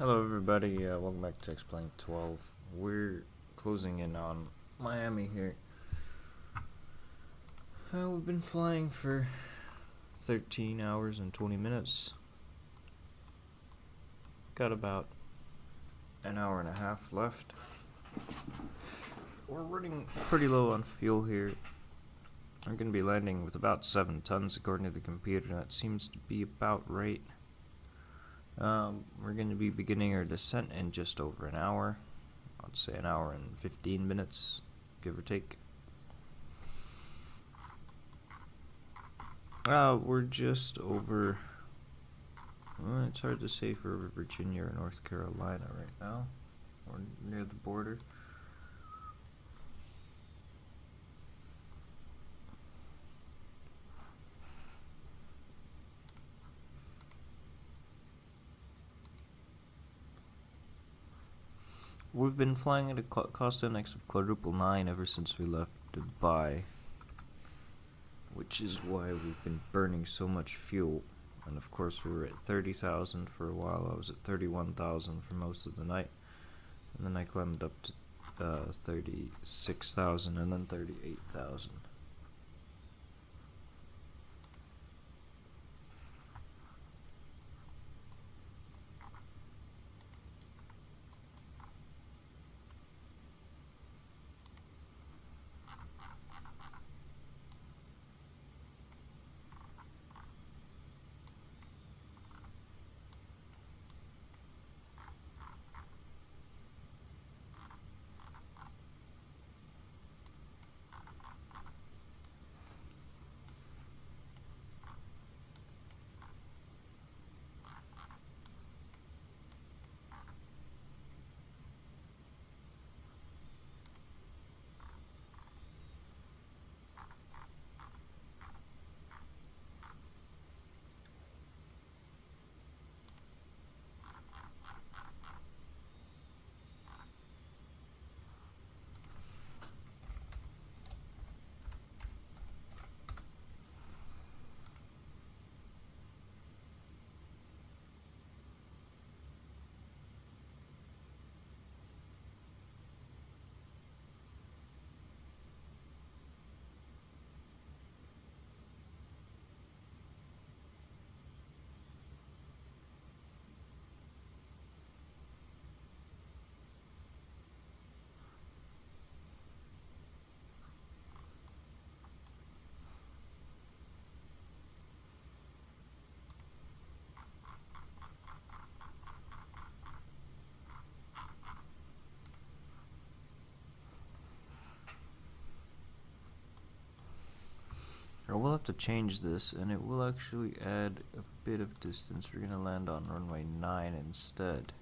Hello everybody, welcome back to Explain 12. We're closing in on Miami here. We've been flying for 13 hours and 20 minutes. Got about an hour and a half left. We're running pretty low on fuel here. I'm going to be landing with about 7 tons according to the computer. That seems to be about right. We're going to be beginning our descent in just over an hour. I'd say an hour and 15 minutes, give or take. We're just over, it's hard to say for Virginia or North Carolina right now. We're near the border. We've been flying at a cost index of quadruple 9 ever since we left Dubai, which is why we've been burning so much fuel. And of course we were at 30,000 for a while. I was at 31,000 for most of the night, and then I climbed up to 36,000 and then 38,000. I will have to change this, and it will actually add a bit of distance. We're going to land on runway 9 instead.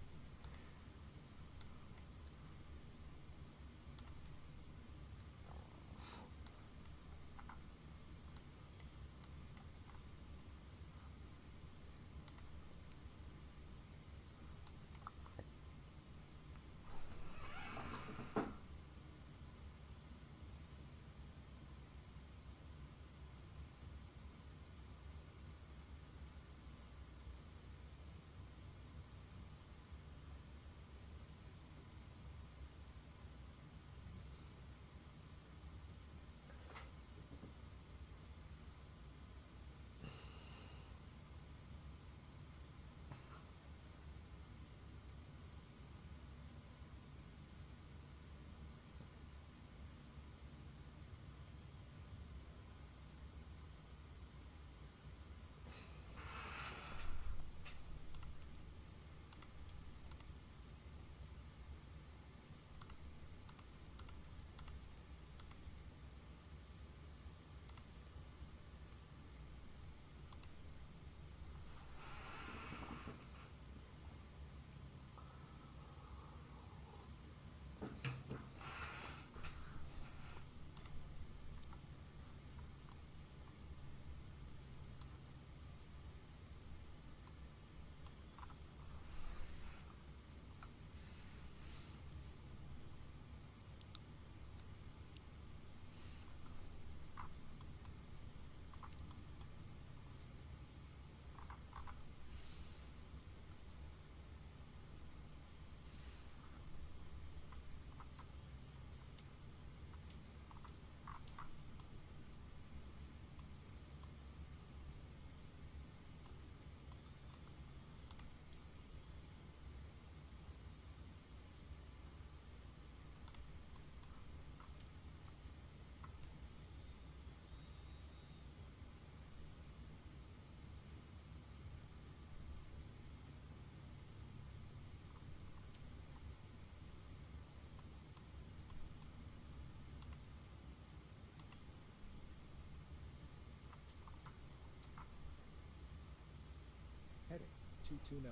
EK213.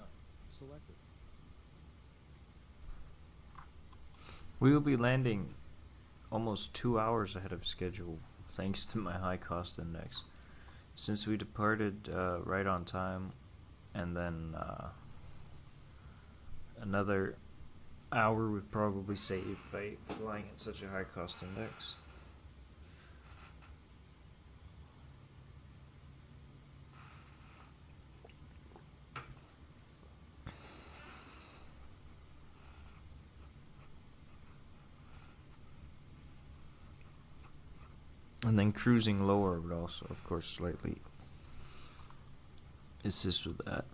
Selected. We will be landing almost 2 hours ahead of schedule thanks to my high cost index. Since we departed right on time, and then another hour we've probably saved by flying at such a high cost index. And then cruising lower would also, of course, slightly assist with that.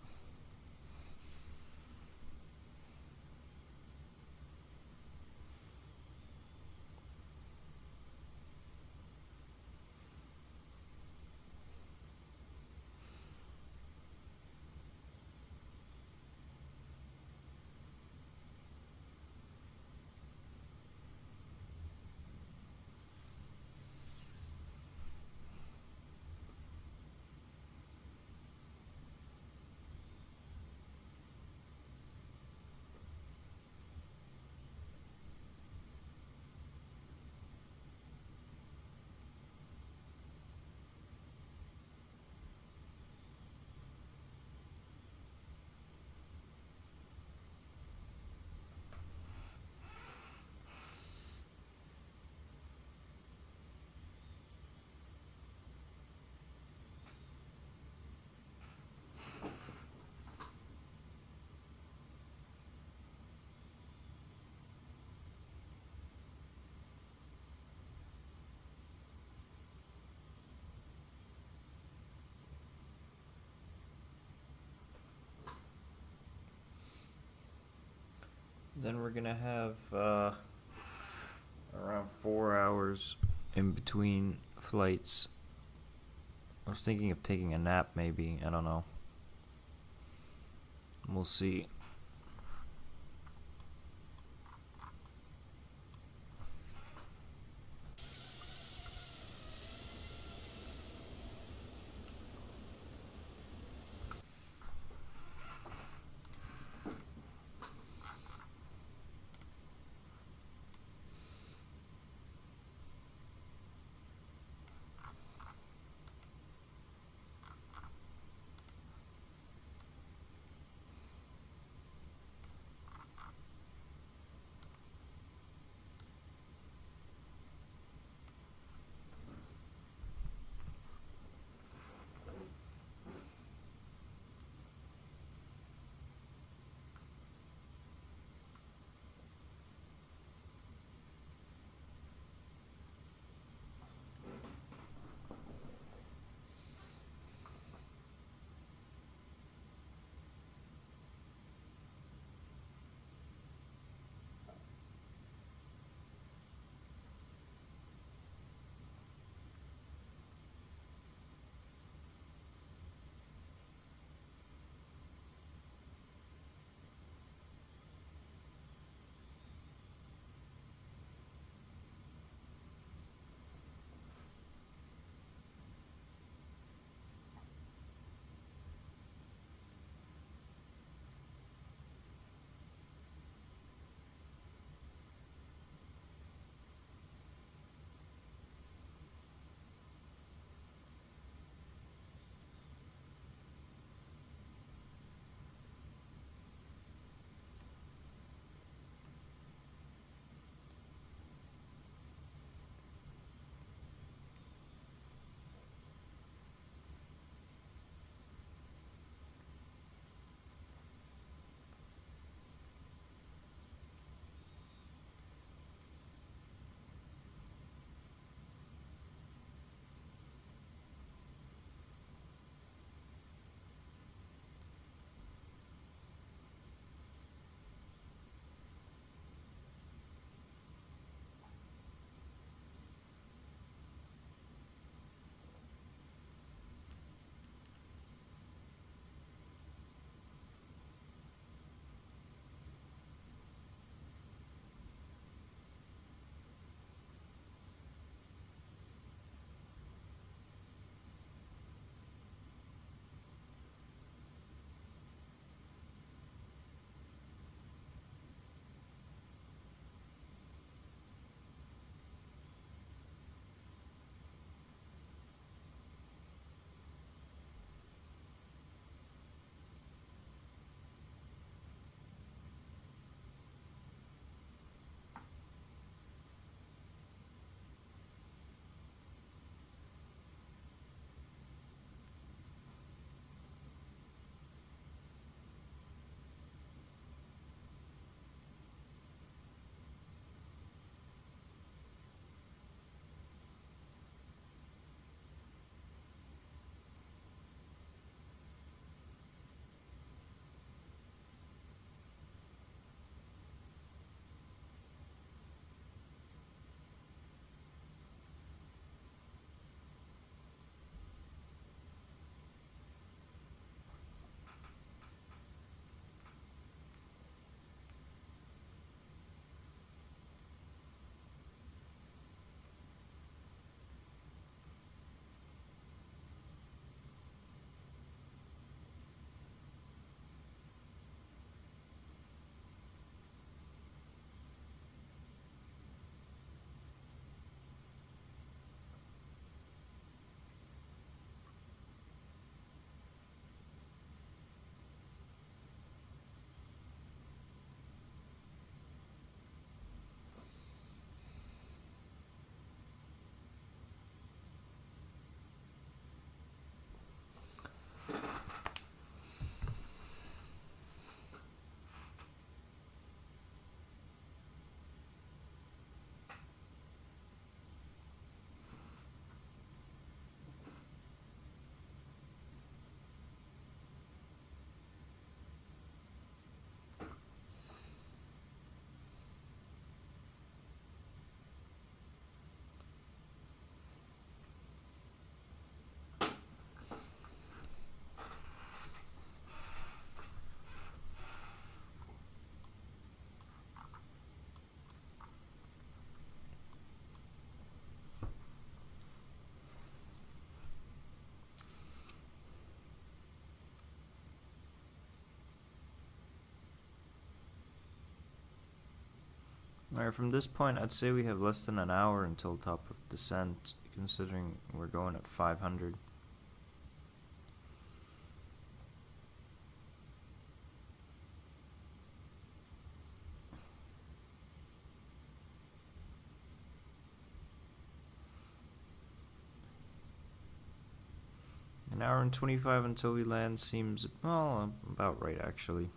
Then we're gonna have around 4 hours in between flights. I was thinking of taking a nap, maybe. I don't know. We'll see. Alright, from this point, I'd say we have less than an hour until top of descent, considering we're going at 500. An hour and 25 until we land seems, well, about right, actually.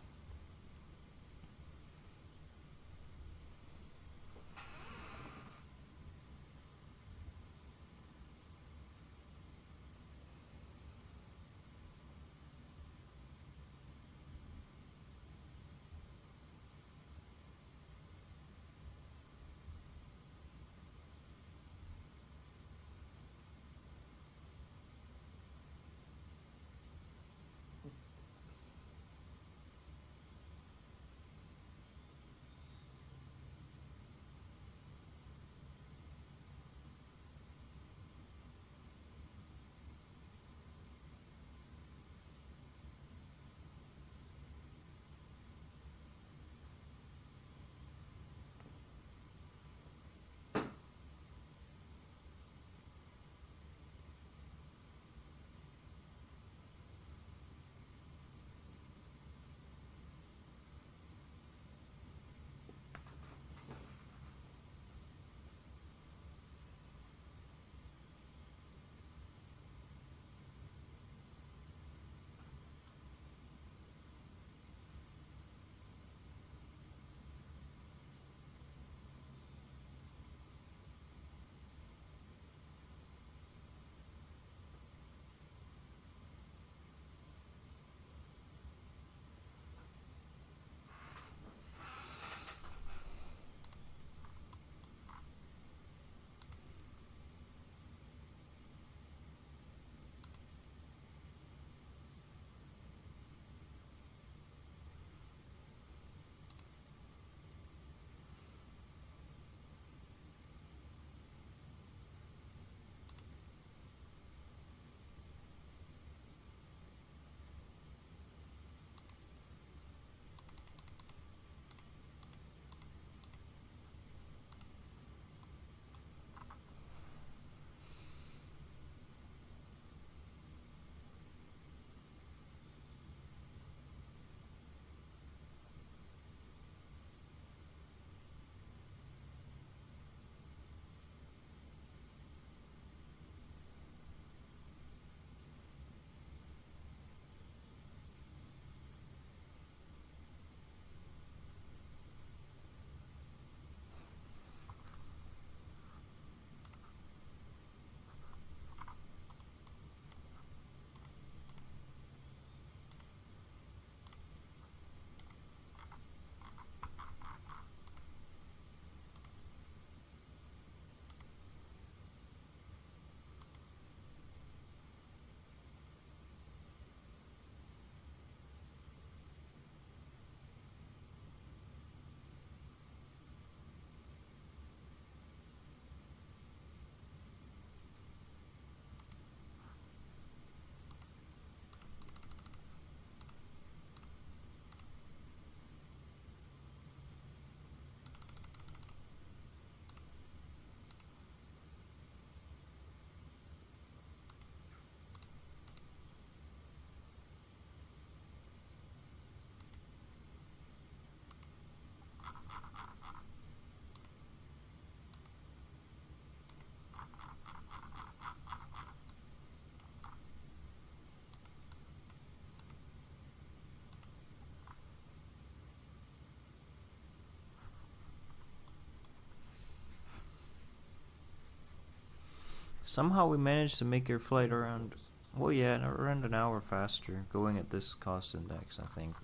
Somehow we managed to make your flight around, well, yeah, around an hour faster, going at this cost index, I think,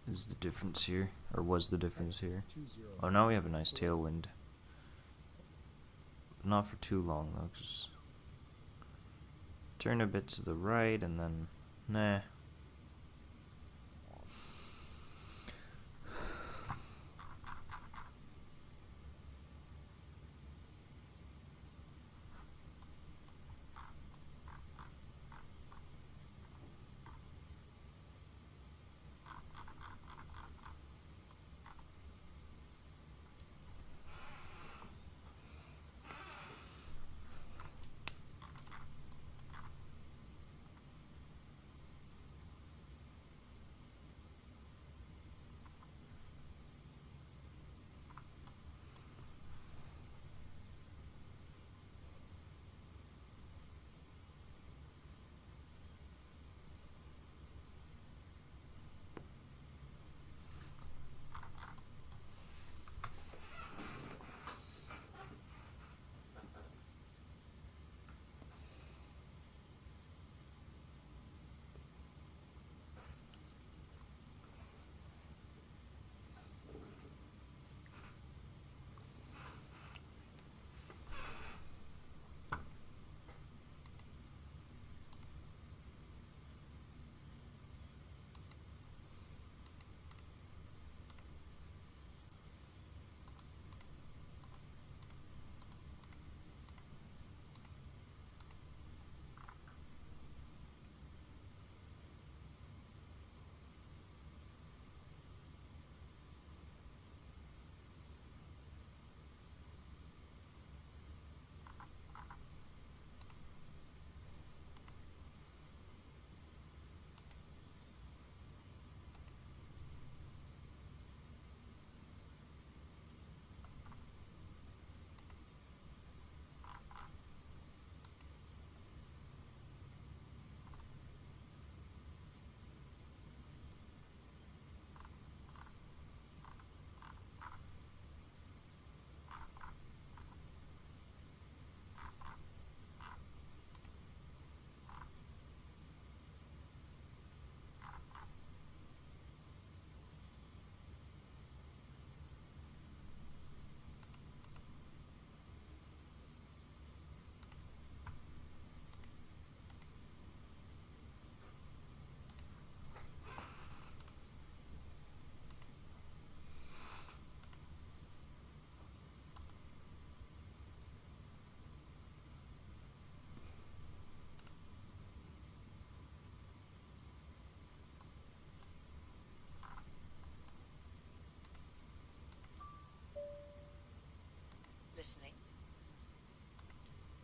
is the difference here, or was the difference here. Oh, now we have a nice tailwind. Not for too long, though, just turn a bit to the right, and then, nah.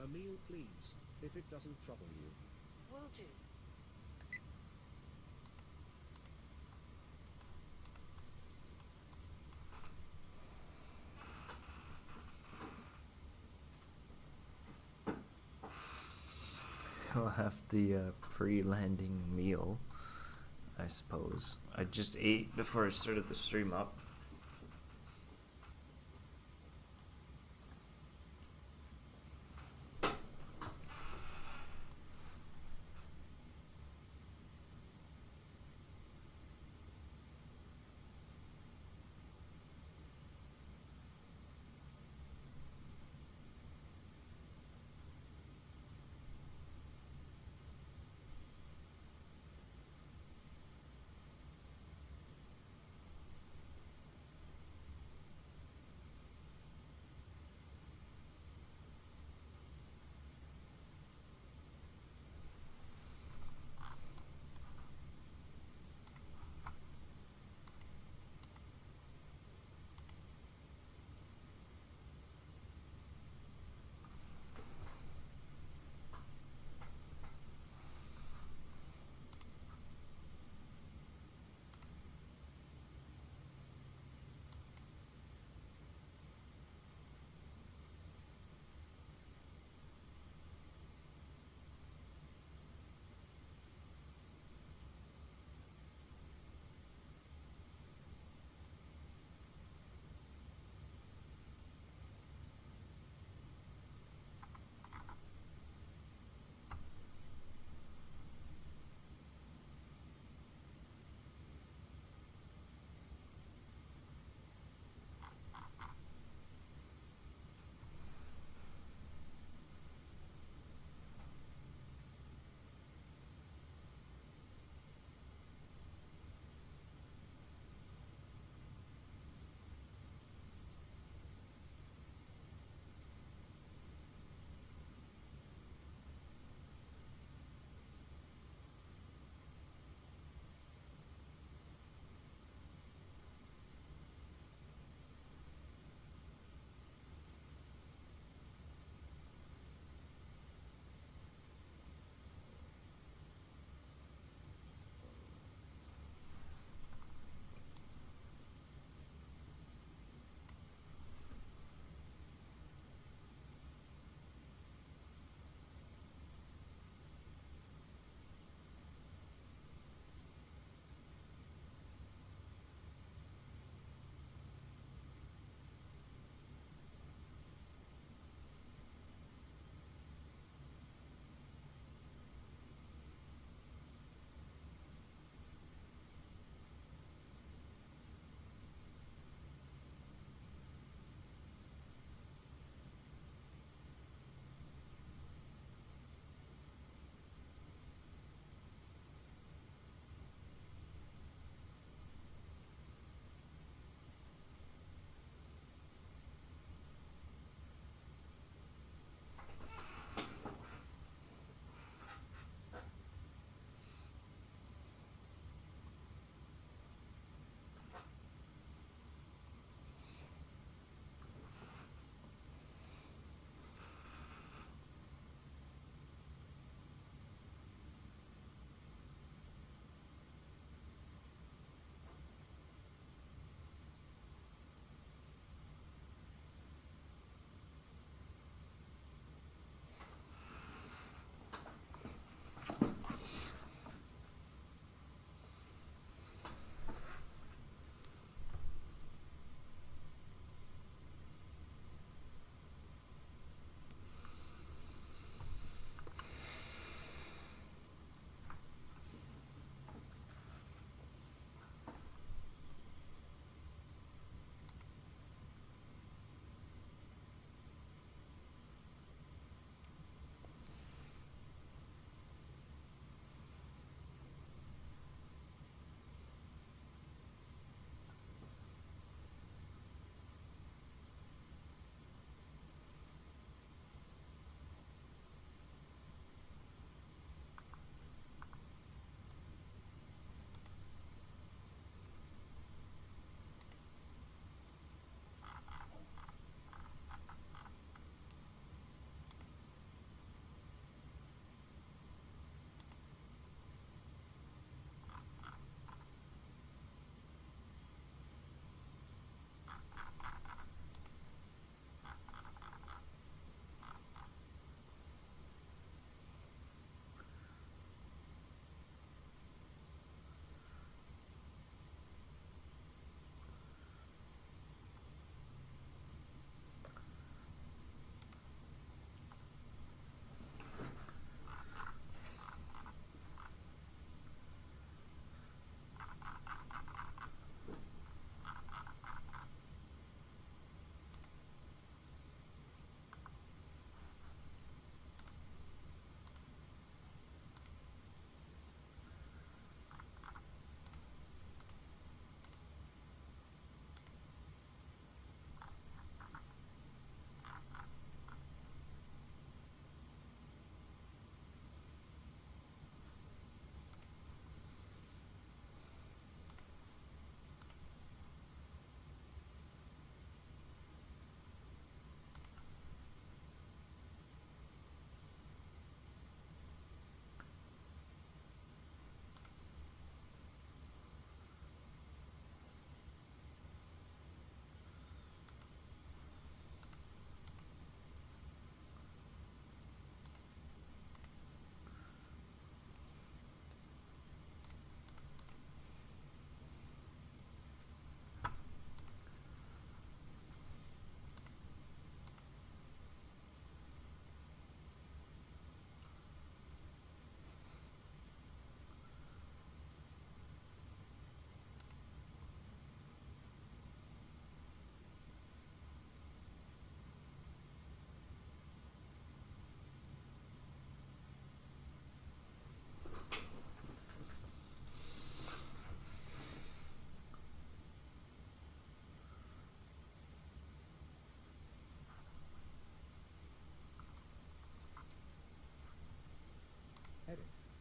A meal please, if it doesn't trouble you. Will do. We'll have the pre-landing meal, I suppose. I just ate before I started the stream up.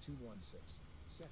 EK213. Set.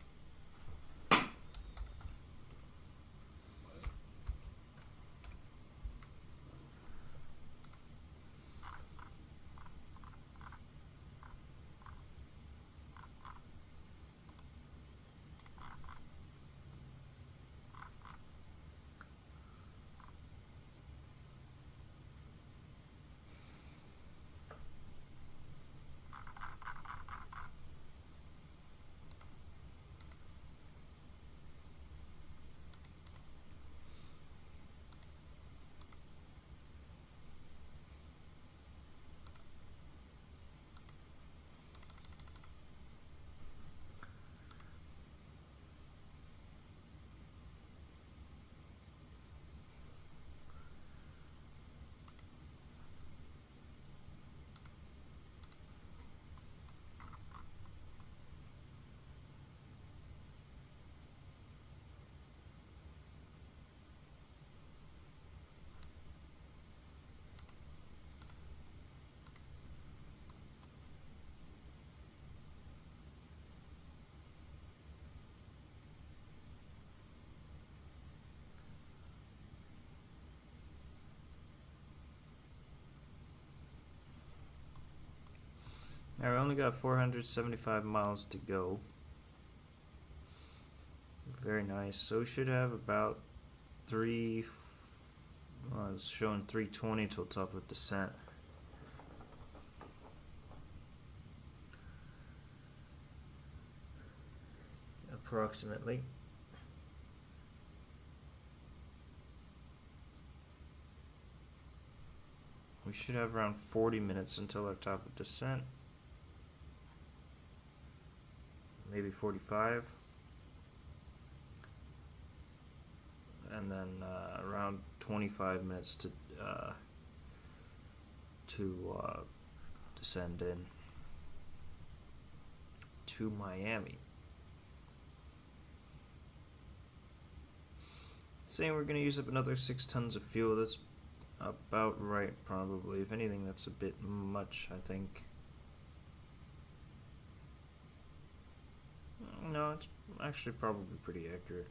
Now we only got 475 miles to go. Very nice. So we should have about it's showing 320 till top of descent. Approximately. We should have around 40 minutes until our top of descent. Maybe 45. And then around 25 minutes to descend in to Miami. Saying we're going to use up another 6 tons of fuel. That's about right, probably. If anything, that's a bit much, I think. No, it's actually probably pretty accurate.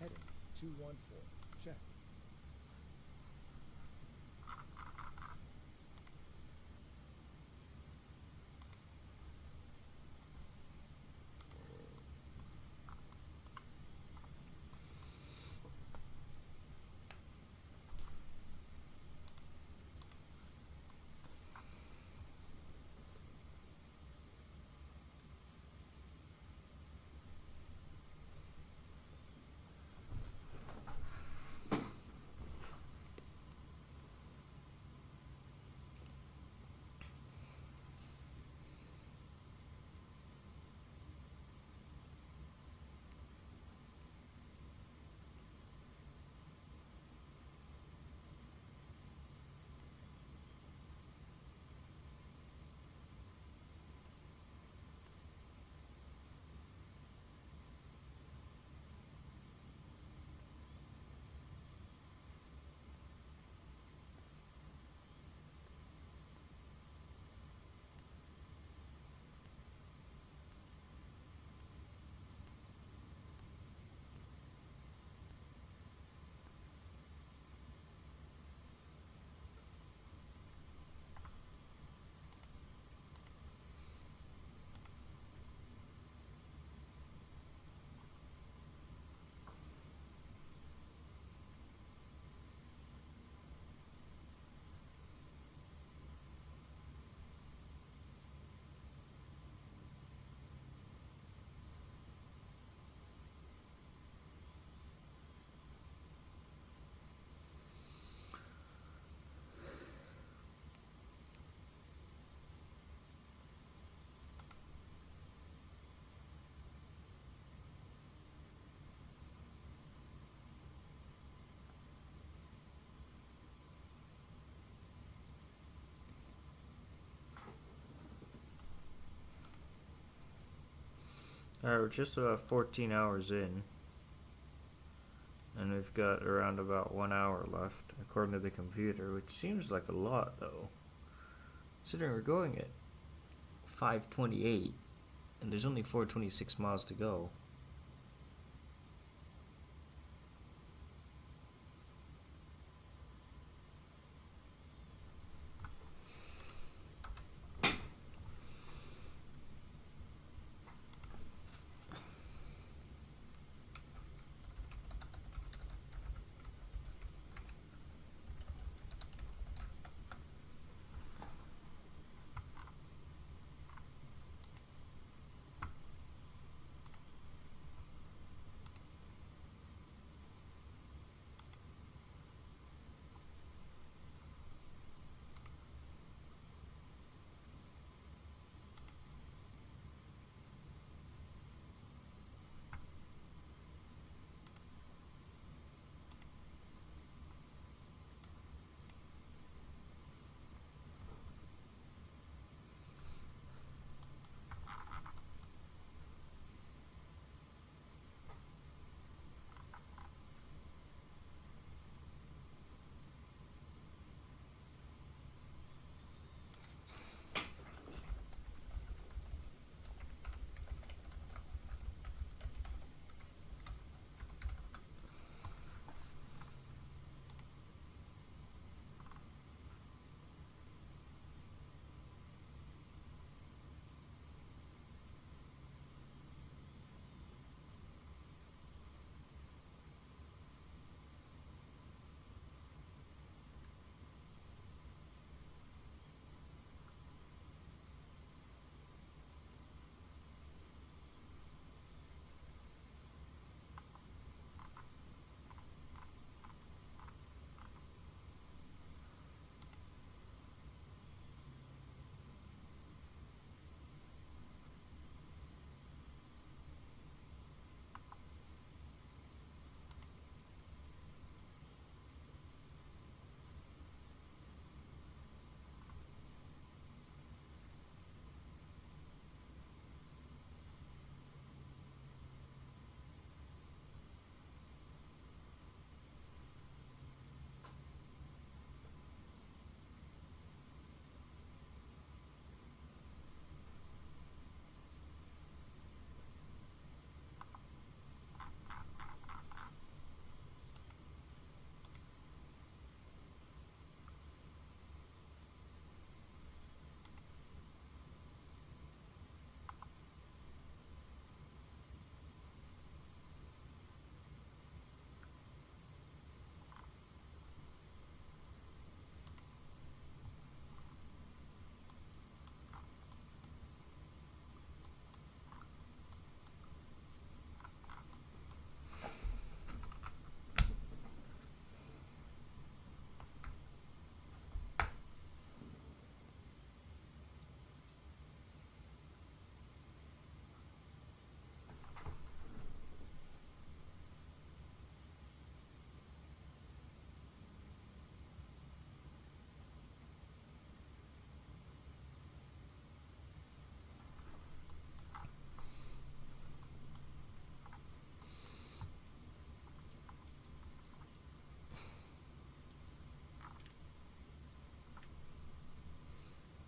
Heading 214. Check. Alright, we're just about 14 hours in. And we've got around about 1 hour left, according to the computer, which seems like a lot, though. Considering we're going at 5:28, and there's only 426 miles to go.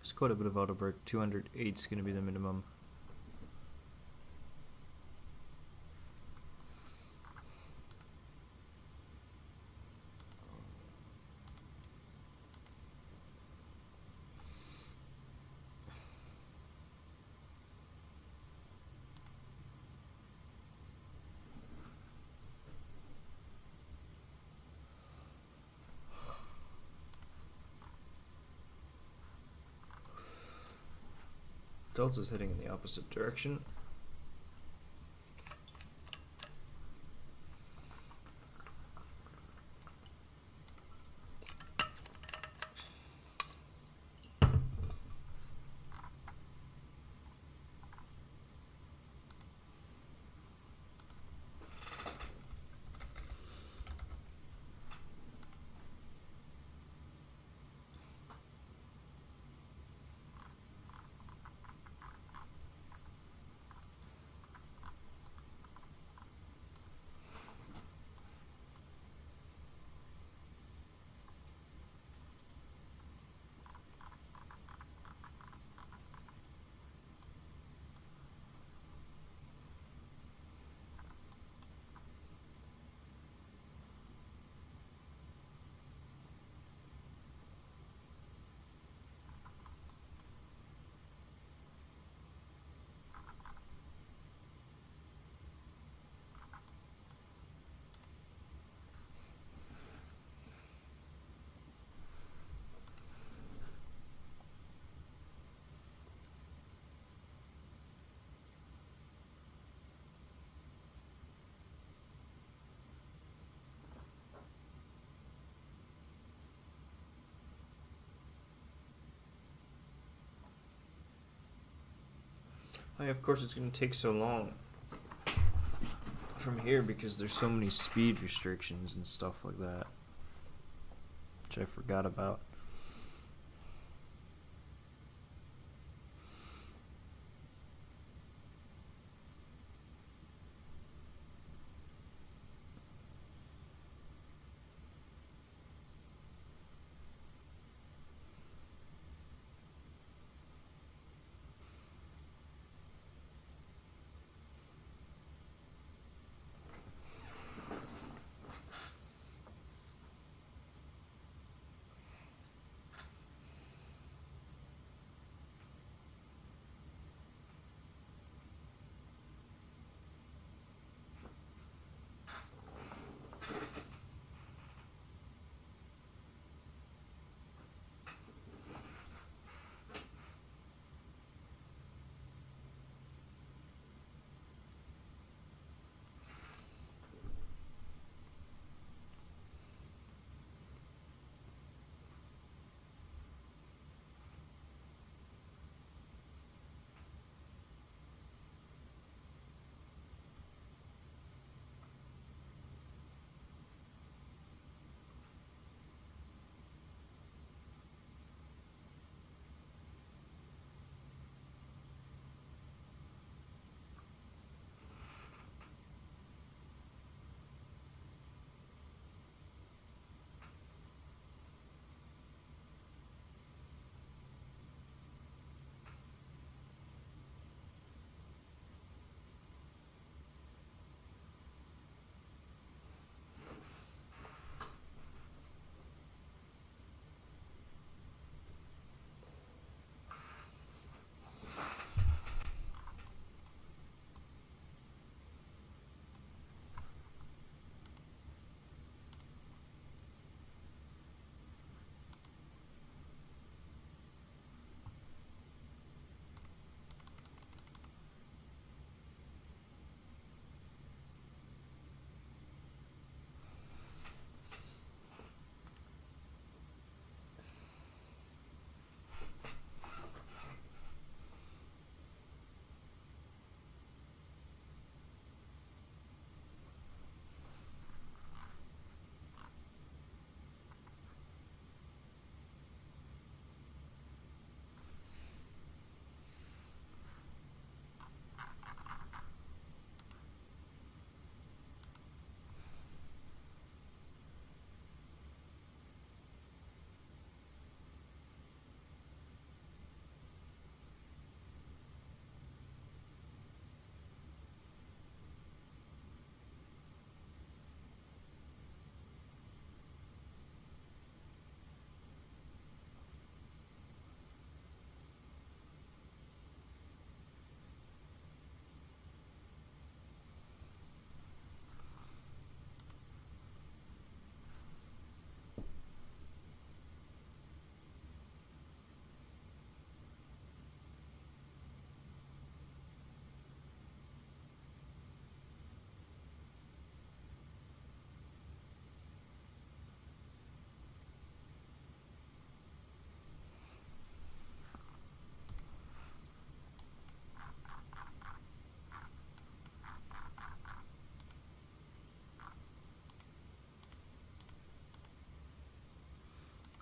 It's quite a bit of auto brake. 208 is going to be the minimum. Delta's heading in the opposite direction. Of course, it's going to take so long from here because there's so many speed restrictions and stuff like that, which I forgot about.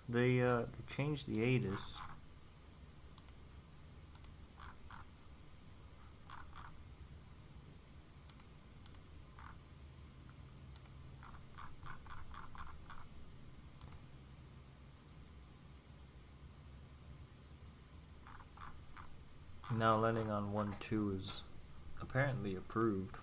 They changed the ATIS. Now landing on 1-2 is apparently approved.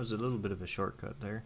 was a little bit of a shortcut there.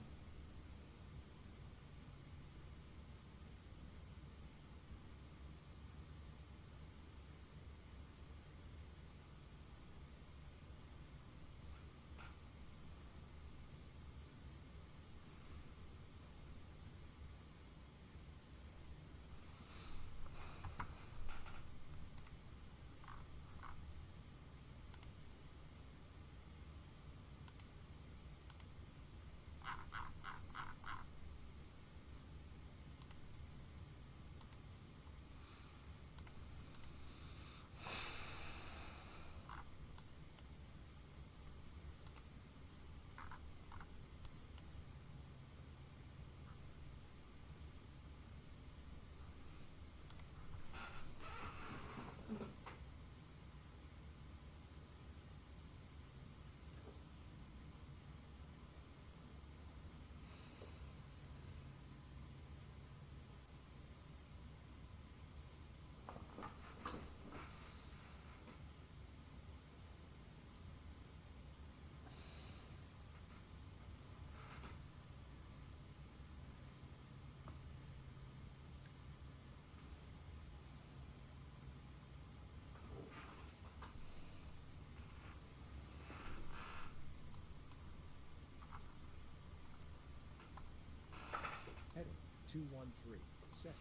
Heading 213. Set.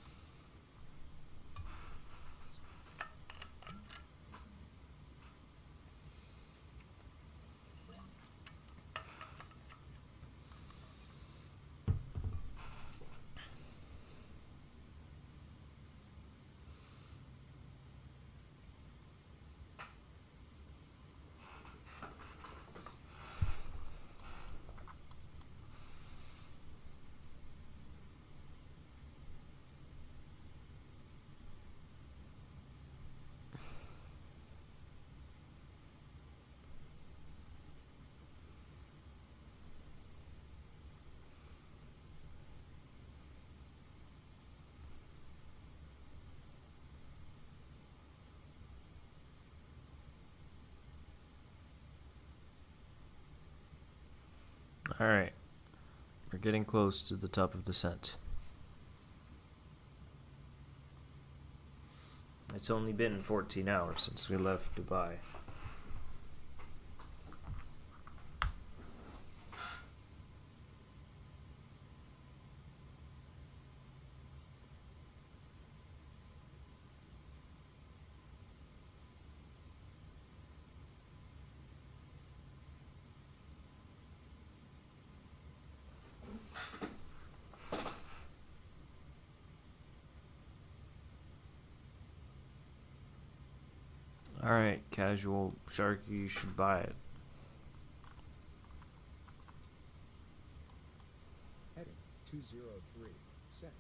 Alright. We're getting close to the top of descent. It's only been 14 hours since we left Dubai. Alright, casual Sharky, you should buy it. Heading 203. Set.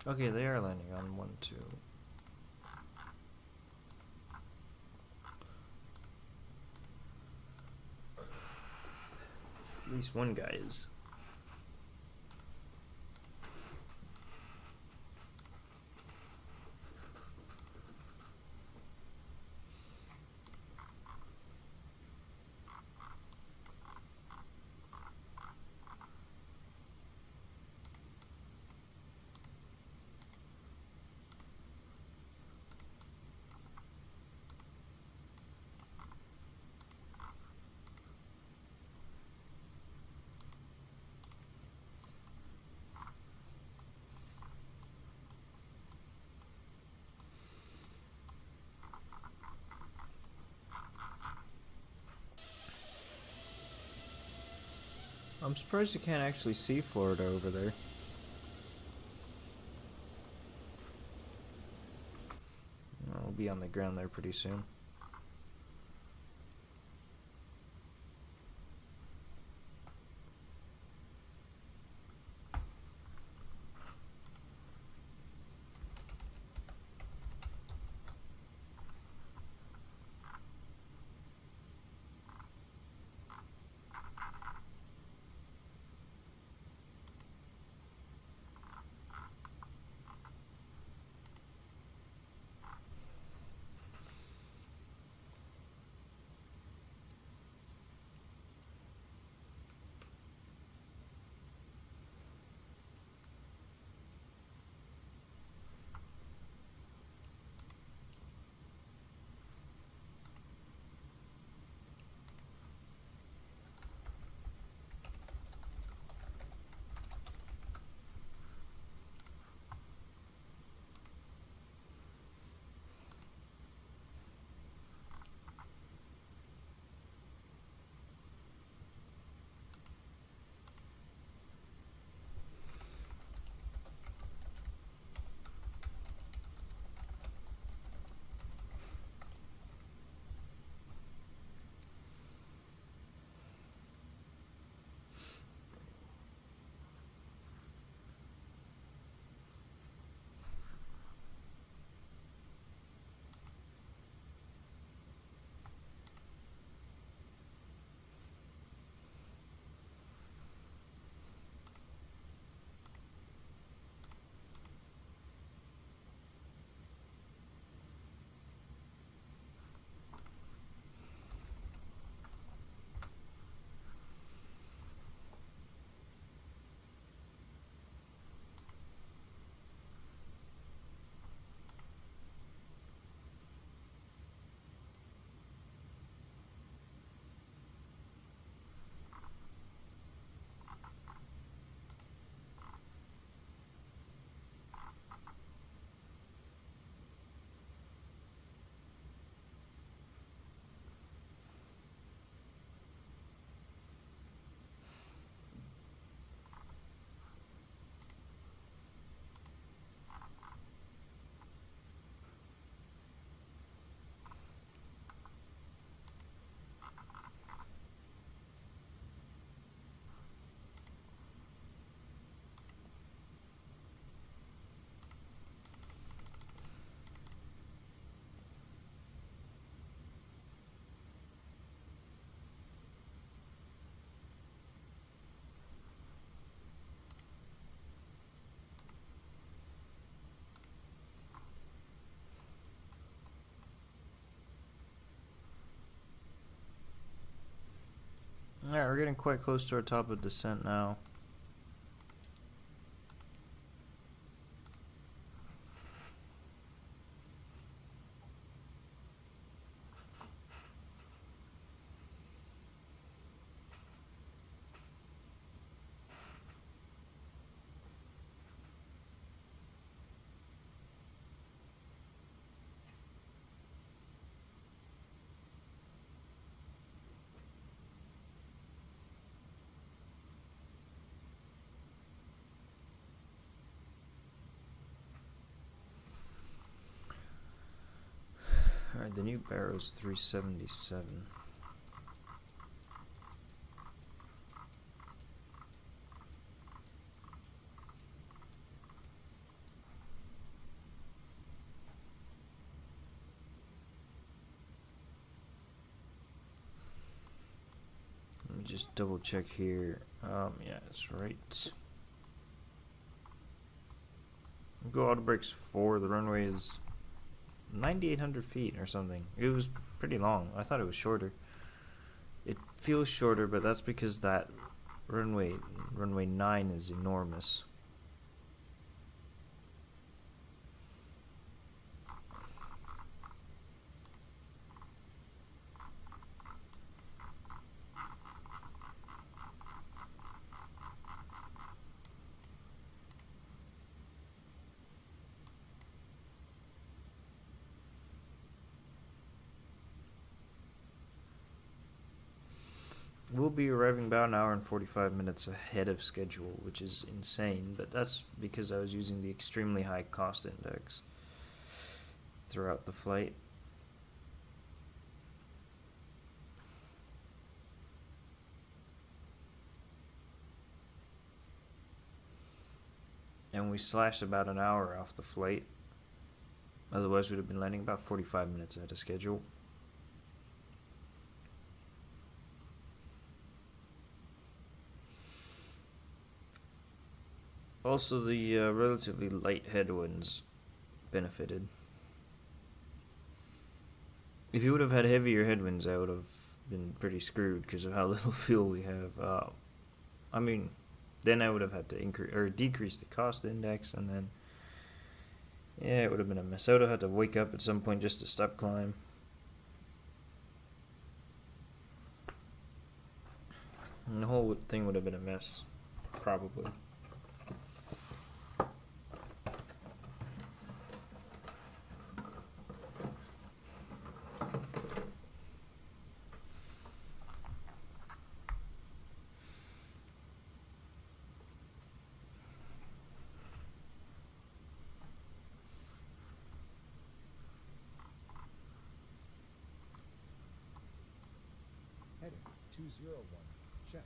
Okay, they are landing on 1-2. At least one guy is. I'm surprised you can't actually see Florida over there. We'll be on the ground there pretty soon. Alright, we're getting quite close to our top of descent now. Alright, the new barrow's 377. me just double check here. Yeah, that's right. Go auto brakes 4. The runway is 9,800 feet or something. It was pretty long. I thought it was shorter. It feels shorter, but that's because that runway 9 is enormous. We'll be arriving about an hour and 45 minutes ahead of schedule, which is insane, but that's because I was using the extremely high cost index throughout the flight. And we slashed about an hour off the flight. Otherwise, we'd have been landing about 45 minutes ahead of schedule. Also, the relatively light headwinds benefited. If you would have had heavier headwinds, I would have been pretty screwed because of how little fuel we have. I mean, then I would have had to increase or decrease the cost index, and then yeah, it would have been a mess. I would have had to wake up at some point just to stop climb. And the whole thing would have been a mess, probably. Heading 201. Check.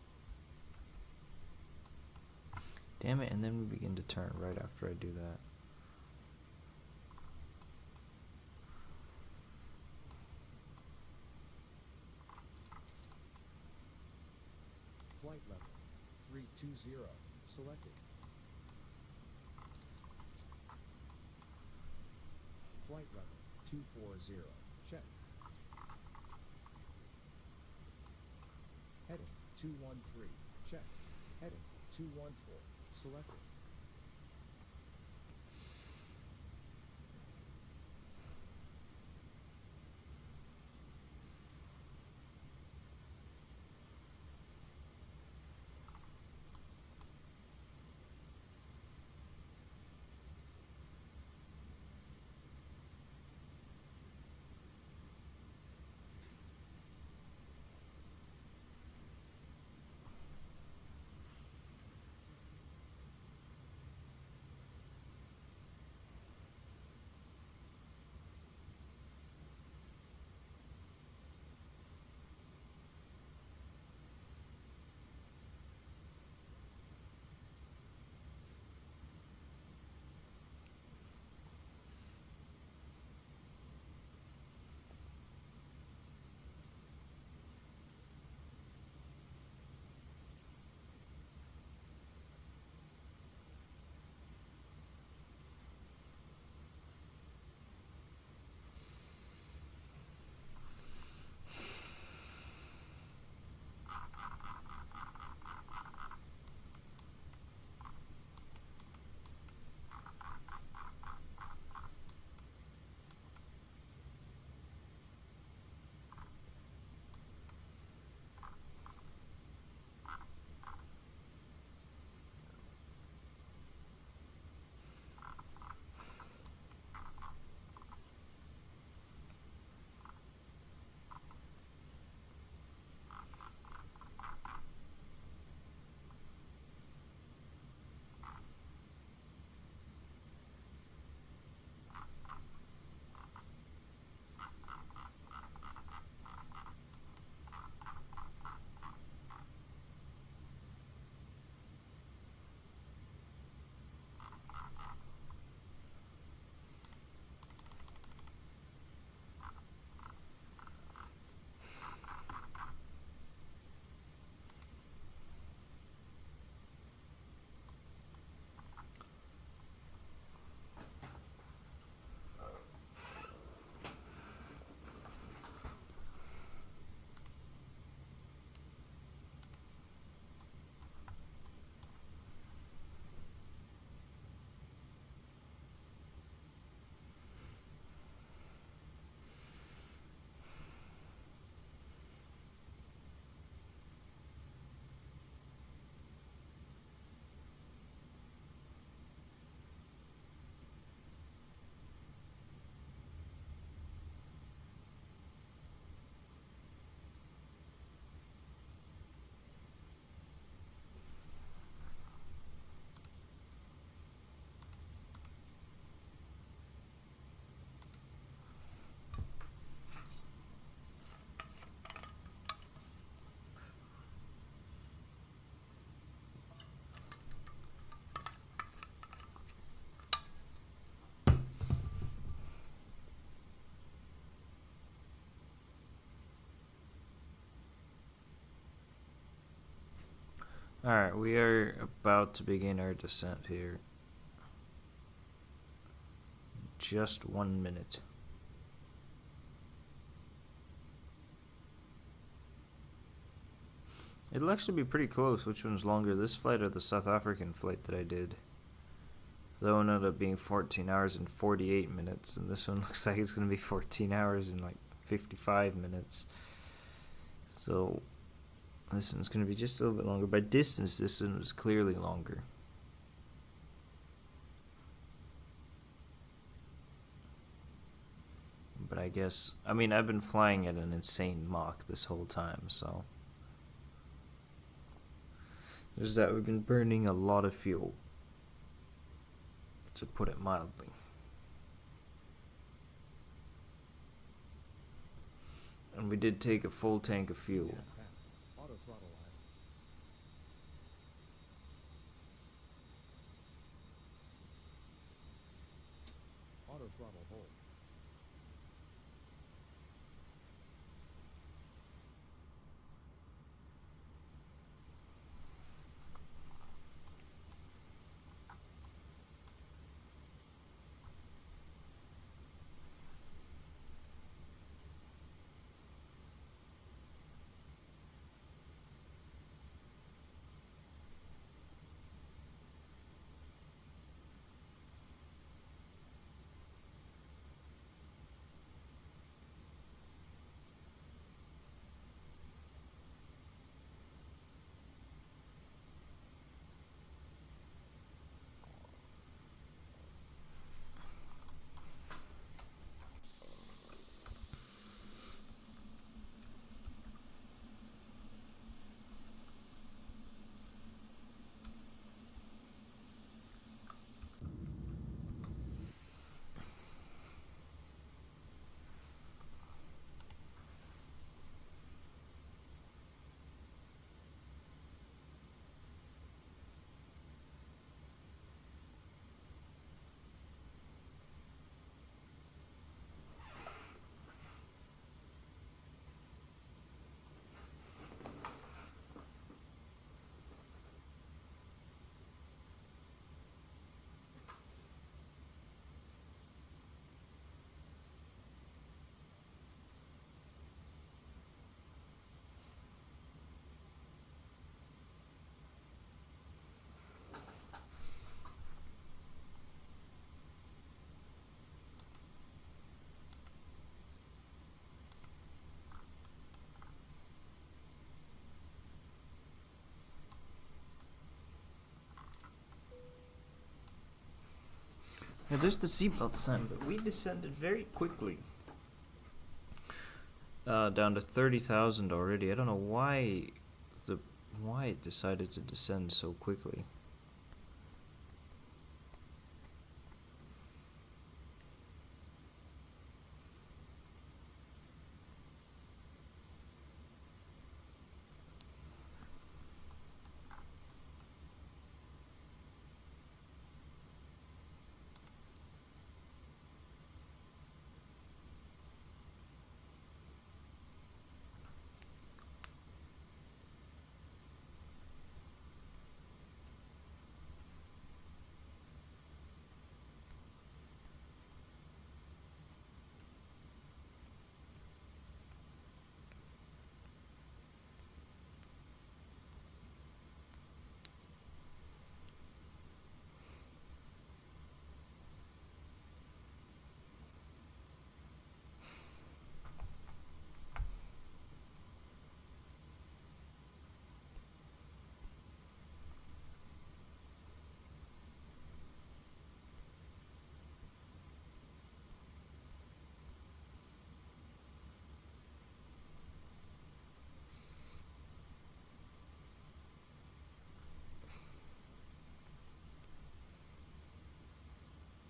Damn it, and then we begin to turn right after I do that. Flight level 320 selected. Flight level 240. Check. Heading 213. Check. Heading 214. Selected. Alright, we are about to begin our descent here. Just 1 minute. It'll actually be pretty close which one's longer, this flight or the South African flight that I did. That one ended up being 14 hours and 48 minutes, and this one looks like it's going to be 14 hours and like 55 minutes. So this one's going to be just a little bit longer. By distance, this one was clearly longer. But I guess, I mean, I've been flying at an insane Mach this whole time, so. There's that, we've been burning a lot of fuel, to put it mildly. And we did take a full tank of fuel. Auto throttle line. Auto throttle hold. Yeah, there's the seatbelt sign, but we descended very quickly. Down to 30,000 already. I don't know why it decided to descend so quickly.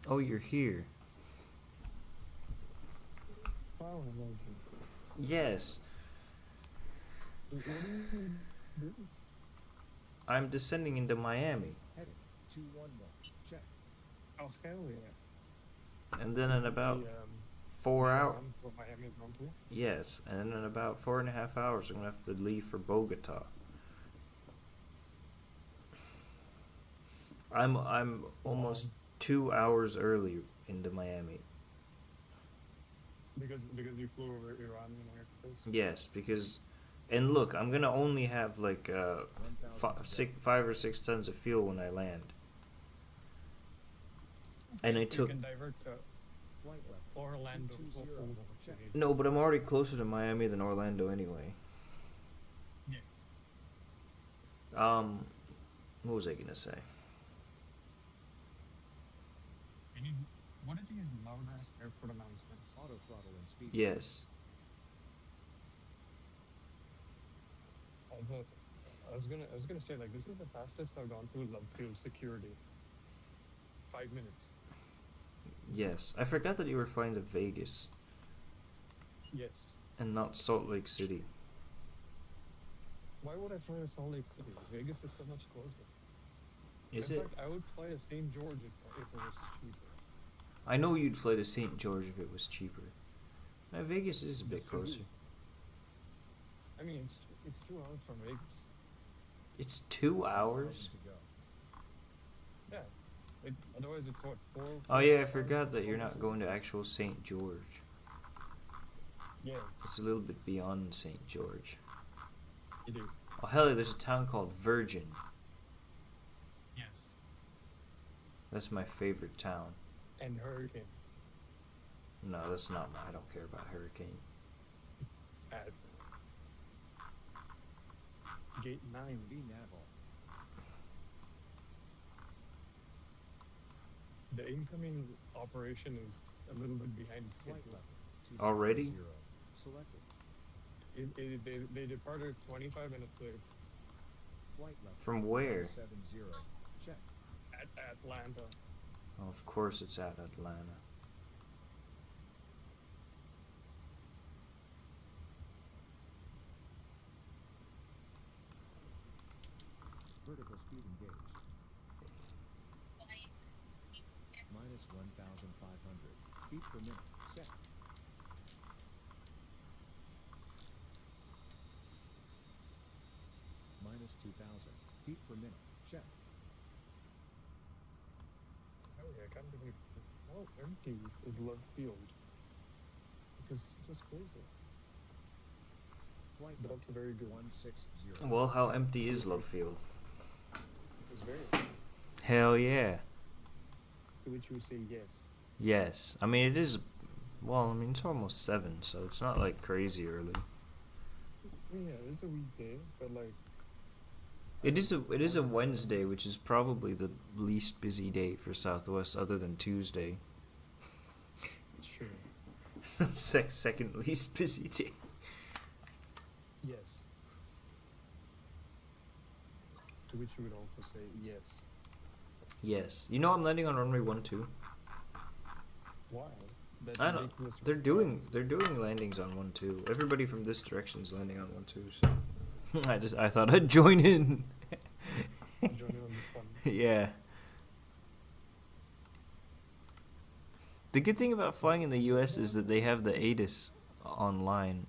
Oh, you're here. Wow, Yes. I'm descending into Miami. Heading 211. Check. oh hell yeah! And then in about The, 4 hours. What Miami is going to? Yes, and in about 4.5 hours, I'm gonna have to leave for Bogota. I'm almost 2 hours early into Miami. Because you flew over Iran and America. Yes, because, and look, I'm gonna only have like 5 or 6 tons of fuel when I land. And I You took can divert to Flight level. Orlando. 220. Check. no, but I'm already closer to Miami than Orlando anyway. Yes. What was I gonna say? What are these loud ass airport announcements? Auto throttle and speed. Yes. I was gonna say, like, this is the fastest I've gone through Love Field security. 5 minutes. Yes. I forgot that you were flying to Vegas Yes. and not Salt Lake City. Why would I fly to Salt Lake City? Vegas is so much closer. Is In it? fact, I would fly to St. George if it was cheaper. I know you'd fly to St. George if it was cheaper. Vegas is a bit Yes, closer. I mean, it's 2 hours from Vegas. It's 2 hours? To go. Yeah. Otherwise, it's what, 4? Oh yeah, I forgot that you're not going to actual St. George. Yes, It's a little bit beyond St. George. it is. Oh hell, there's a town called Virgin. Yes. That's my favorite town. And Hurricane. No, that's not I don't care about Hurricane. At Gate 9. V Naval. The incoming operation is a little bit behind Flight schedule. level. 200. Already? Selected. They departed 25 minutes late Flight level. From where? 70. Check. at Atlanta. Oh, of course it's at Atlanta. Vertical speed engaged. Minus 1,500 feet per minute. Set. Minus 2,000 feet per minute. Check. Oh yeah, I can't believe how empty is Love Field. Because it's just crazy. Flight But level. up to very good. 160. Well, how empty is Love Field? It's very. Hell yeah. To which you say yes. Yes. I mean, it is. Well, I mean, it's almost 7, so it's not like crazy early. Yeah, it's a weekday, but like. It is a Wednesday, which is probably the least busy day for Southwest, other than Tuesday. Sure. So second least busy day. Yes. To which you would also say yes. Yes. You know I'm landing on runway 12. Why? That I don't. ridiculous They're doing landings on 12. Everybody from this direction is landing on 12. So I thought I'd join in. Join in on the fun. Yeah. The good thing about flying in the U.S. is that they have the ATIS online.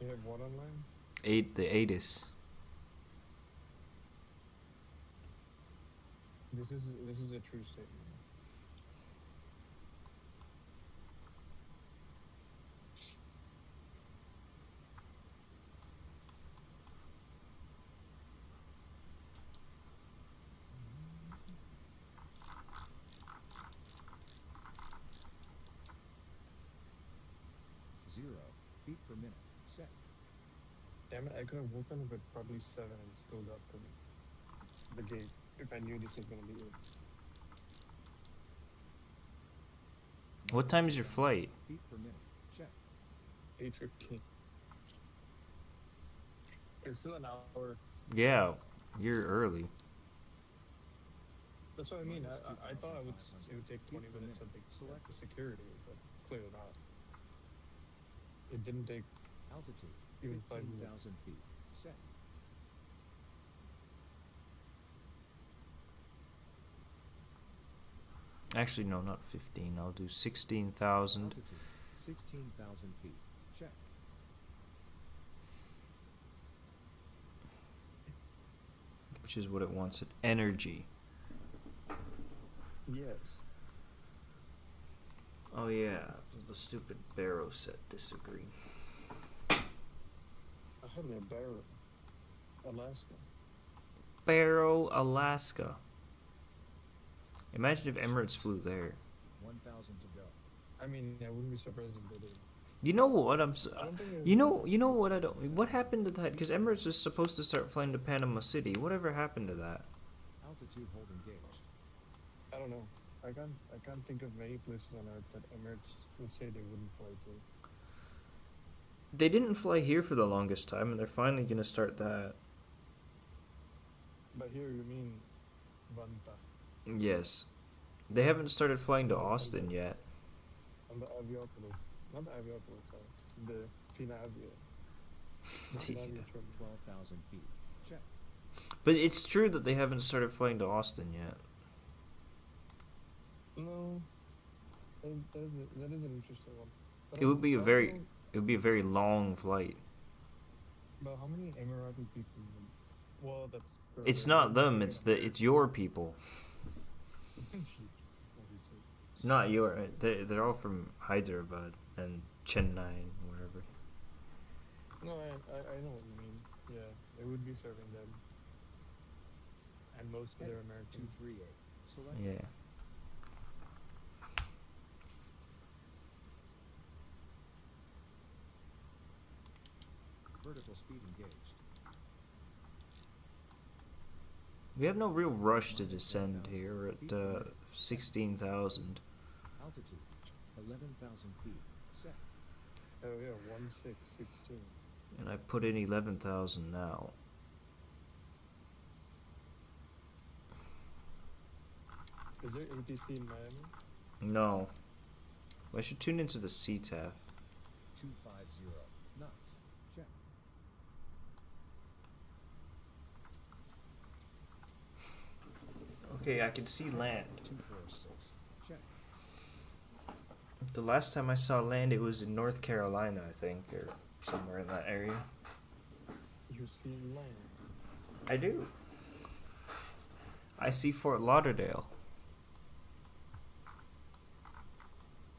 You have what online? The ATIS. This is a true statement. Zero feet per minute. Set. Damn it, I could have woken up at probably 7 and still got to the gate if I knew this was gonna be it. What time is your flight? Feet per minute. Check. 8:15. It's still an hour. Yeah, you're early. That's what I mean. I thought it would take 20 minutes of Select the security, but clearly not. It didn't take altitude. even 5 minutes. 15,000 feet. Set. Actually, no, not 15. I'll do 16,000. Altitude. 16,000 feet. Check. which is what it wants at energy. Yes. Oh yeah, the stupid Barrow set disagree. I had a Barrow, Alaska. Barrow, Alaska. Imagine if Emirates flew there. 1,000 to go. I mean, I wouldn't be surprised if they did. You know what I'm? I don't think it You know what I don't. What happened to that? Because Emirates was supposed to start flying to Panama City. Whatever happened to that? Altitude hold engaged. I don't know. I can't think of many places on Earth that Emirates would say they wouldn't fly to. They didn't fly here for the longest time, and they're finally gonna start that. But here you mean Banta Yes, they haven't started flying to Austin yet. and the Aviopolis. Not the Aviopolis, sorry. The Fina Avio. The Fina Avio trip. 12,000 feet. Check. But it's true that they haven't started flying to Austin yet. No. That is an interesting one. But It would be a I don't very, know it would be a very long flight. about how many Emirati people. Well, that's. It's not them. It's your people. Not your. They're all from Hyderabad and Chennai and wherever. No, I know what you mean. Yeah, they would be serving them. And most of their American. 238. Select. Yeah. Vertical speed engaged. We have no real rush to descend here. We're at 16,000. Altitude 11,000 feet. Set. Oh yeah, 1616. And I put in 11,000 now. Is there ATC in Miami? No. I should tune into the CTAF. 250. Knots. Check. Okay, I can see land. 246. Check. The last time I saw land, it was in North Carolina, I think, or somewhere in that area. You see land. I do. I see Fort Lauderdale.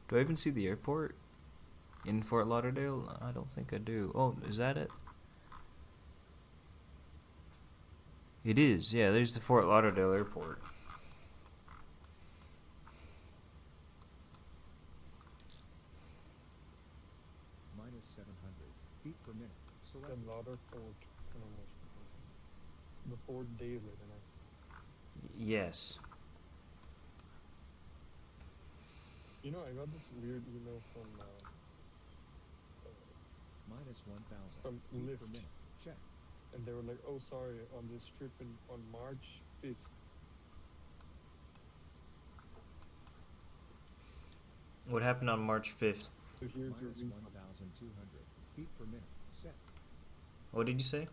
Do I even see the airport in Fort Lauderdale? I don't think I do. Oh, is that it? It is, yeah, there's the Fort Lauderdale airport. Minus 700 feet per minute. Select. The Lauder Fort. I don't know what's called. The Fort David, and Yes. you know, I got this weird email from Minus 1,000 from feet Lyft, per minute. Check. and they were like, "Oh, sorry, on this trip on March 5th." What happened on March 5th? So here's your Minus refund. 1,200 feet per minute. Set. What did you say?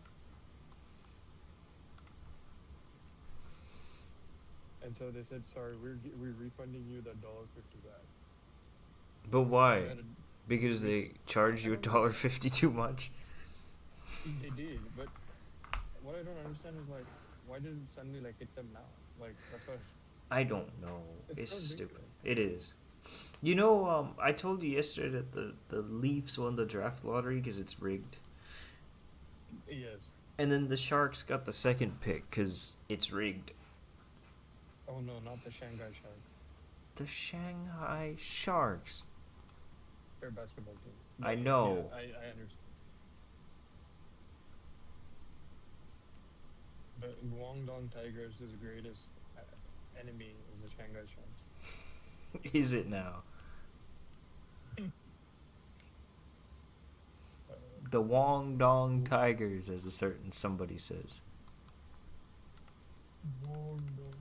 And so they said, "Sorry, we're refunding you that $1.50 back." But So I why? had Because they charge you $1.50 too much? They did, but what I don't understand is like, why did it suddenly like hit them now? Like that's what. I don't know. It's It's so stupid. ridiculous. It is. You know, I told you yesterday that the Leafs won the draft lottery because it's rigged. Yes. And then the Sharks got the second pick because it's rigged. Oh no, not the Shanghai Sharks. The Shanghai Sharks. Their basketball team. I But, know. Yeah, I understand. The Guangdong Tigers' greatest enemy is the Shanghai Sharks. Is it now? The Wong Dong Tigers, as a certain somebody says. Guangdong.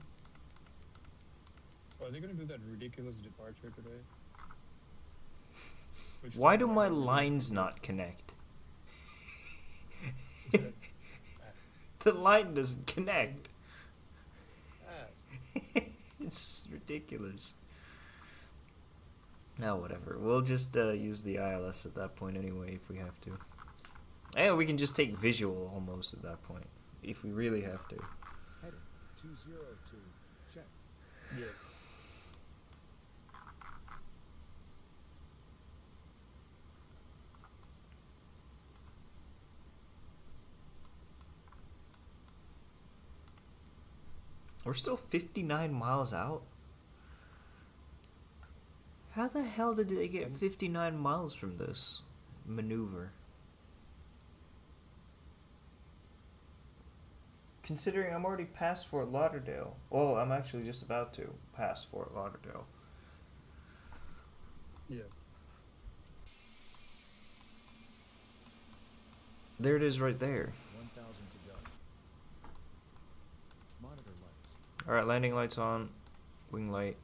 Are they gonna do that ridiculous departure today? Which Why do time my are they doing? lines not connect? Ass. The line doesn't connect. Ass. It's ridiculous. Now, whatever. We'll just use the ILS at that point anyway if we have to. And we can just take visual almost at that point if we really have to. EK202, check. Yes. We're still 59 miles out? How the hell did they get 59 miles from this maneuver? Considering I'm already past Fort Lauderdale. Well, I'm actually just about to pass Fort Lauderdale. Yes. There it is right there. 1,000 to go. Monitor lights. Alright, landing lights on. Wing light.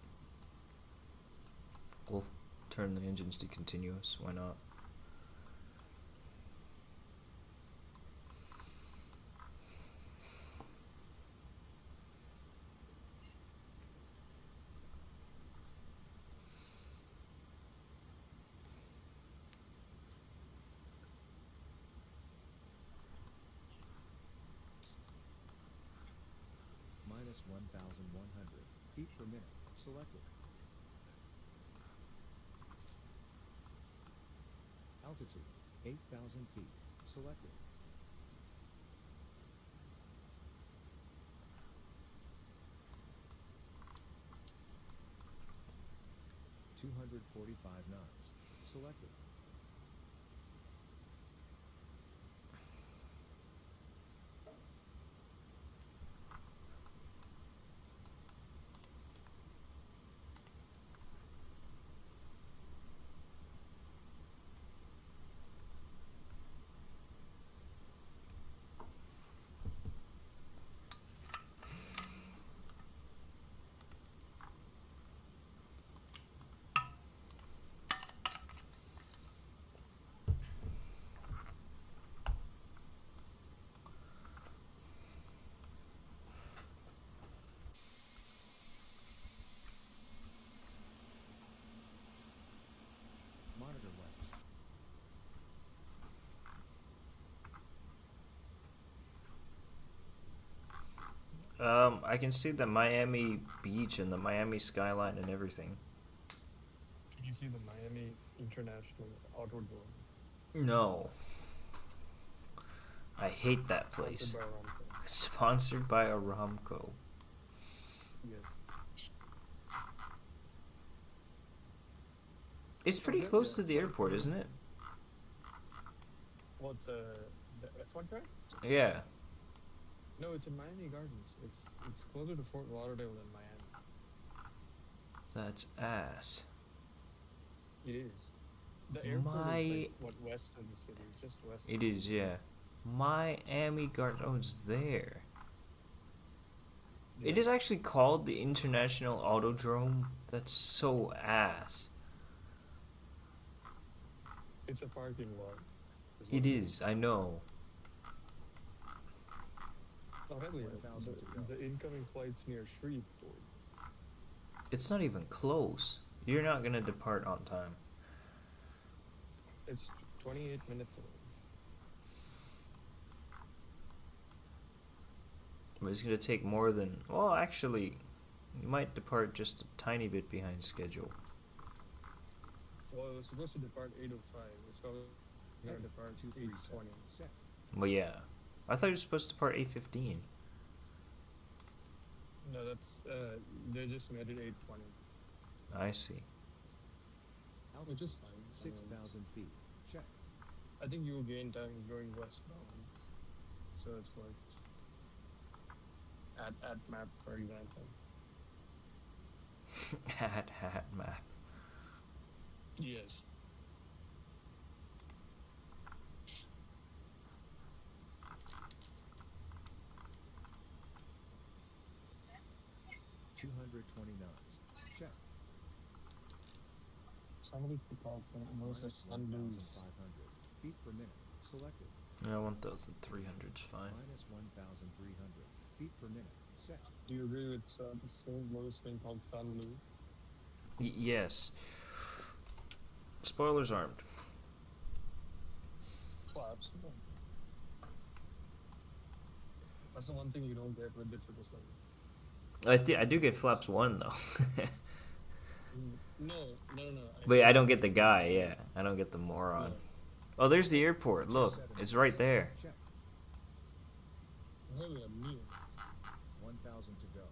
We'll turn the engines to continuous. Why not? Minus 1,100 feet per minute. Selected. Altitude 8,000 feet. Selected. $245 knots. Selected. Monitor lights. I can see the Miami beach and the Miami skyline and everything. Can you see the Miami International Outdoor Dome? No. I hate that place. Sponsored by Aramco. Sponsored by Aramco. Yes. It's pretty Yeah, close yeah. to the airport, isn't it? What, the F1 track? Yeah. No, it's in Miami Gardens. It's closer to Fort Lauderdale than Miami. That's ass. It is. The airport is like, what, west of the city, just west. It is, yeah. Miami Gardens. Oh, it's there. It is actually called the International Autodrome. That's so ass. It's a parking lot. It is, I know. Oh, hell yeah. 1,000 to go. The incoming flight's near Shreveport. It's not even close. You're not gonna depart on time. It's 28 minutes away. But it's gonna take more than. Well, actually, you might depart just a tiny bit behind schedule. Well, it was supposed to depart 8:05. It's probably going to depart 8:20. Set. Well, yeah. I thought you were supposed to depart 8:15. No, that's they just made it 8:20, I see. which Altitude is fine. 6,000 feet. Check. I think you will gain time going westbound, so it's like at map, for example. Hat map. Yes. $220 knots. Check. Somebody pick out from Moses Minus Sundays. 1,500 feet per minute. Selected. Yeah, 1,300 is fine. Minus 1,300 feet per minute. Set. Do you agree with the same Lotus thing called San Lu? Yes. Spoilers armed. Oh, absolutely. That's the one thing you don't get with the triple seven. I do get flaps 1 though. No. But I don't mean get the this guy, one. yeah. I don't get the moron. No. Oh, there's the airport. Look, 276. it's right there. Check. Hold on, me. 1,000 to go.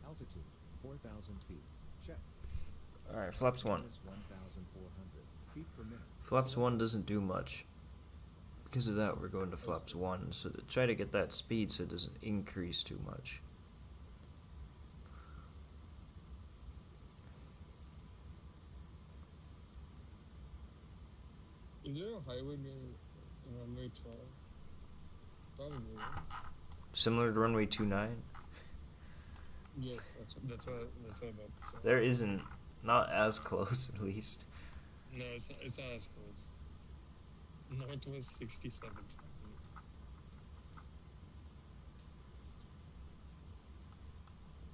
Altitude 4,000 feet. Check. Alright, flaps 1. Minus 1,400 feet per minute. Flaps 1 doesn't do much. Because of that, we're going to flaps 1. So to try to get that speed so it doesn't increase too much. Is there a highway near runway 12? Probably. Right? Similar to runway 29. Yes, that's what I'm about to say. There isn't. Not as close, at least. No, it's not as close. Northwest 67.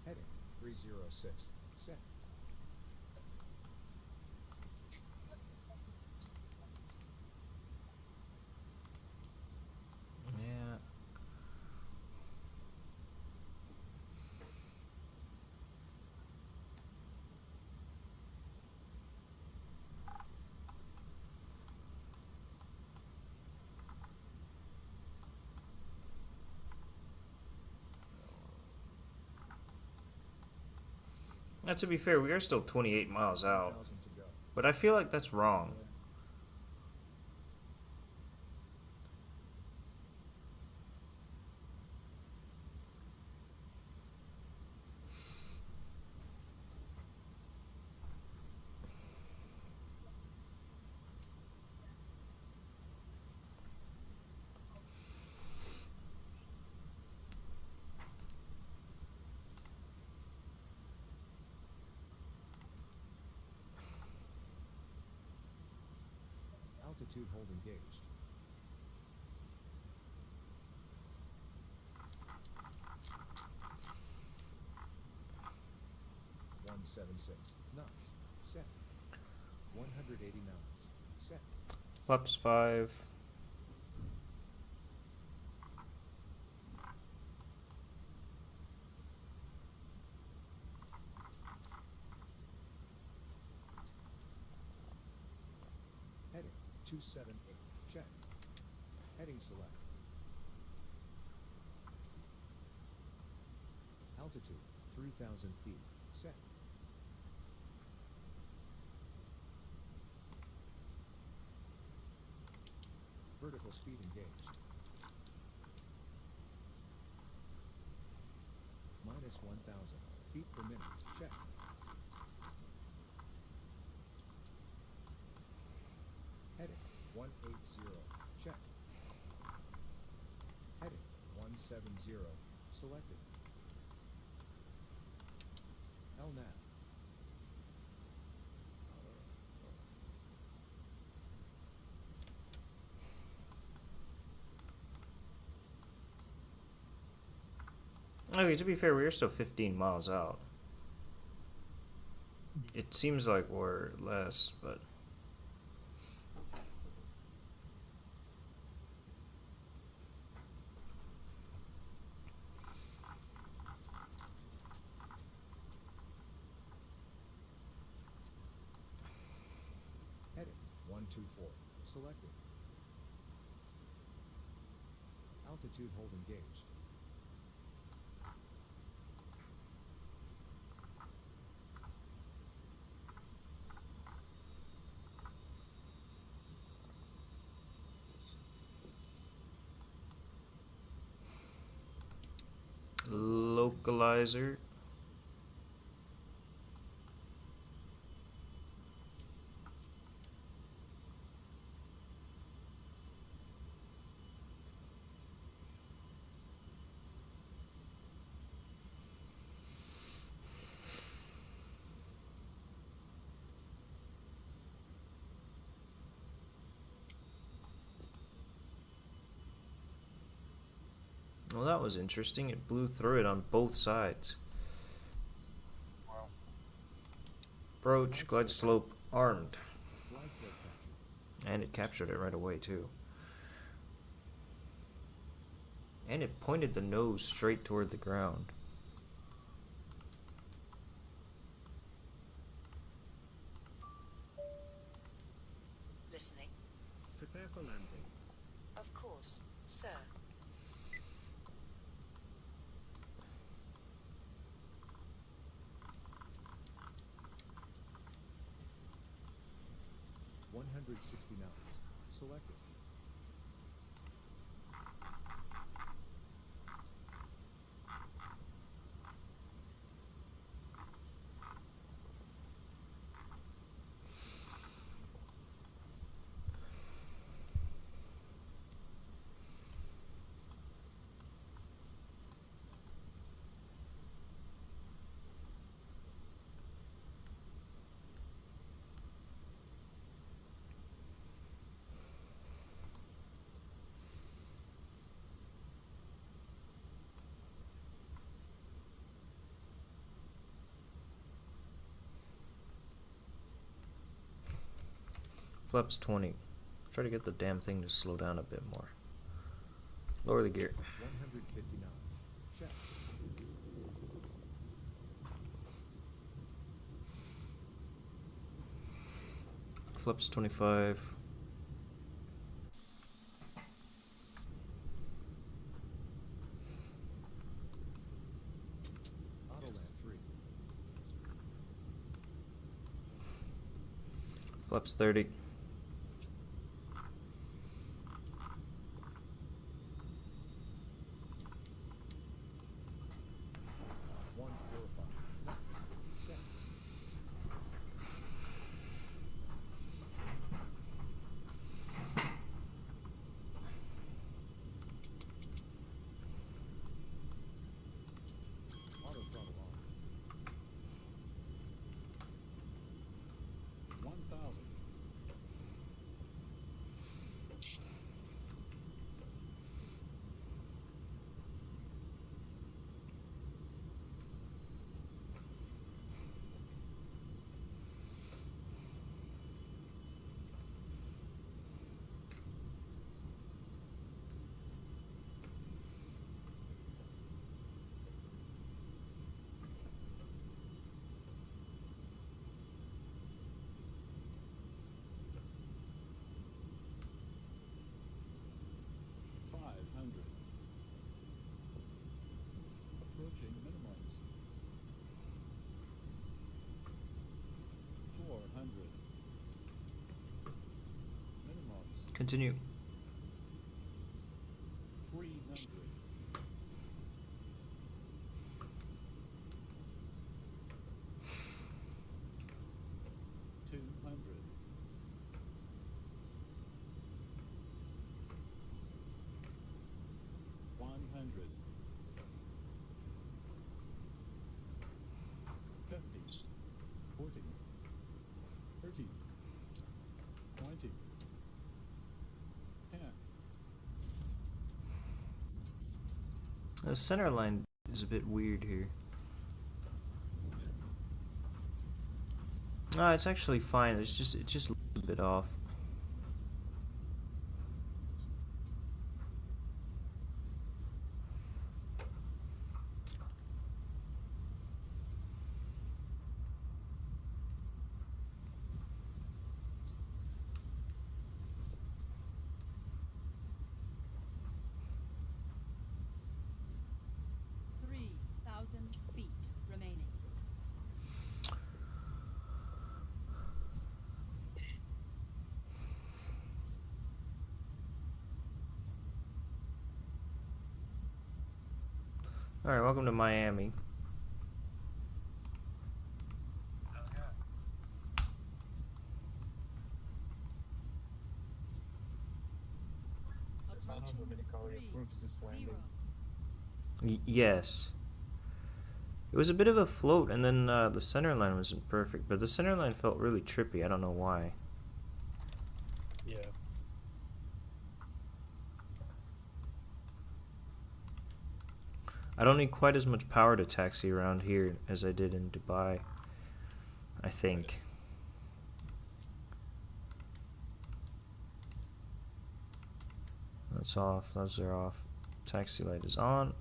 Heading 306. Set. Yeah. Now, to be fair, we are still 28 miles out. 1,000 to go. But I feel like that's wrong. Altitude hold engaged. knots. Set. 180 knots. Set. Flaps 5. Heading 278. Check. Heading select. Altitude 3,000 feet. Set. Vertical speed engaged. Minus 1,000 feet per minute. Check. Heading 180. Check. Heading 170. Selected. LNAV. Okay, to be fair, we're still 15 miles out. It seems like we're less, but... Heading 124. Selected. Altitude hold engaged. Localizer. Well, that was interesting. It blew through it on both sides. Wow. Approach, glide slope, armed. Glide slope captured. And it captured it right away too. And it pointed the nose straight toward the ground. Listening. Prepare for landing. Of course, sir. $160. Selected. Flaps 20. Try to get the damn thing to slow down a bit more. Lower the gear. 150 knots. Check. Flaps 25. Autoland 3. Flaps 30. Set. Auto throttle on. 1,000. Approaching minimize. 400. Minimize. Continue. 300. 200. 100. 50. 40. 30. 20. 10. The center line is a bit weird here. No, it's actually fine. It's just a bit off. Feet remaining. Alright, welcome to Miami. I don't know what they call it. Approves this landing. Yes. It was a bit of a float, and then the center line wasn't perfect, but the center line felt really trippy. I don't know why. Yeah. I don't need quite as much power to taxi around here as I did in Dubai, I think. That's off. Those are off. Taxi light is on.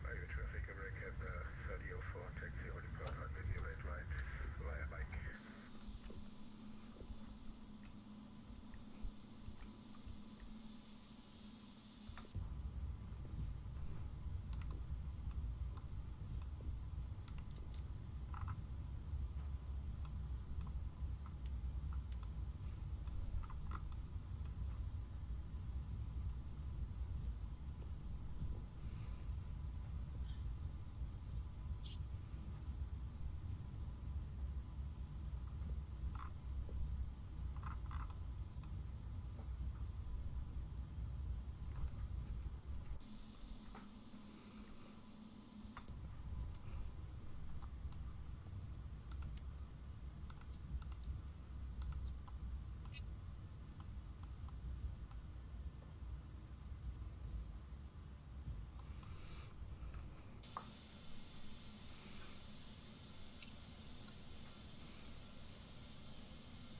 Radio traffic, American 3004, taxi or depart on the Emirates right via bike.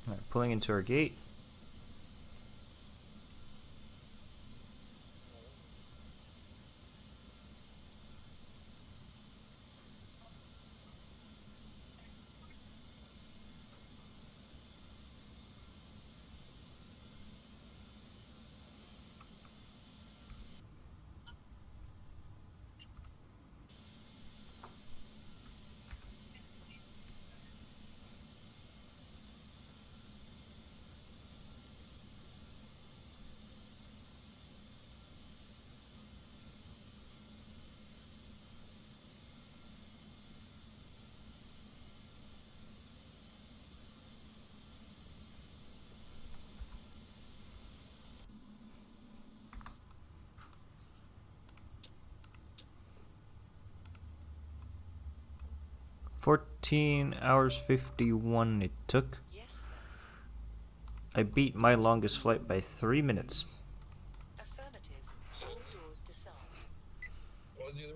Alright, pulling into our gate. $14 hours 51 it took. Yes. I beat my longest flight by 3 minutes. Affirmative. All doors disarmed. What was the other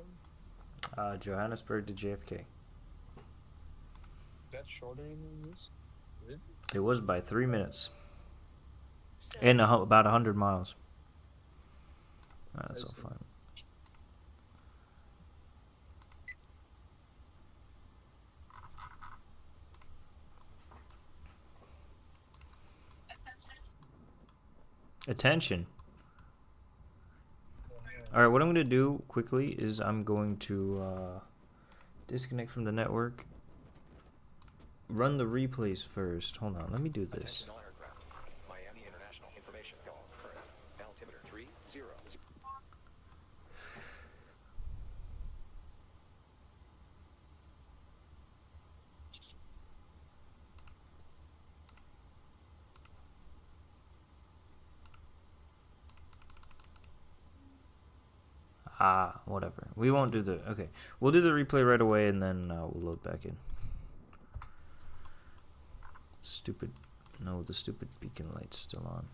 one? Johannesburg to JFK. That's shorter than this? Really? It was by 3 minutes. Sir, In about 100 miles. That's I all see. fine. Attention. Alright, what I'm going to do quickly is I'm going to disconnect from the network. Run the replays first. Hold on, let me do this. Attention all aircraft. Miami International information call. Current altimeter 30. Whatever. We won't do the... Okay. We'll do the replay right away and then we'll load back in. Stupid... No, the stupid beacon light's still on.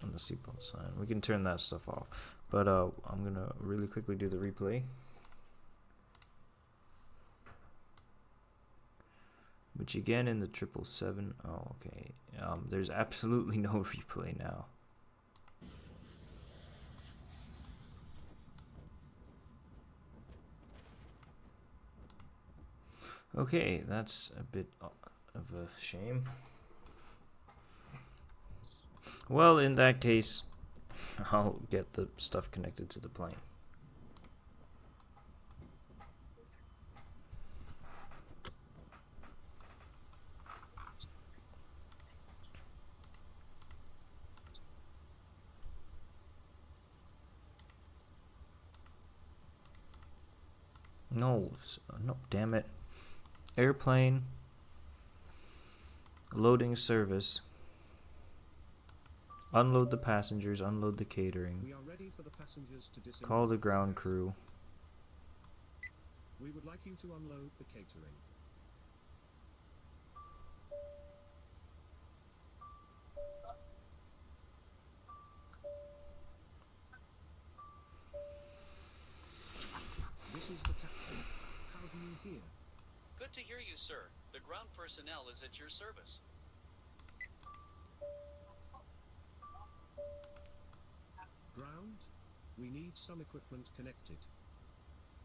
And the seatbelt sign. We can turn that stuff off. But I'm gonna really quickly do the replay. Which again in the 777... Oh, okay. There's absolutely no replay now. Okay, that's a bit of a shame. Well, in that case, I'll get the stuff connected to the plane. No, no, damn it. Airplane, loading service, unload the passengers, unload the catering, We are ready for the passengers to disembark. call the ground crew. We would like you to unload the catering. to hear you, sir. The ground personnel is at your service. Ground? We need some equipment connected.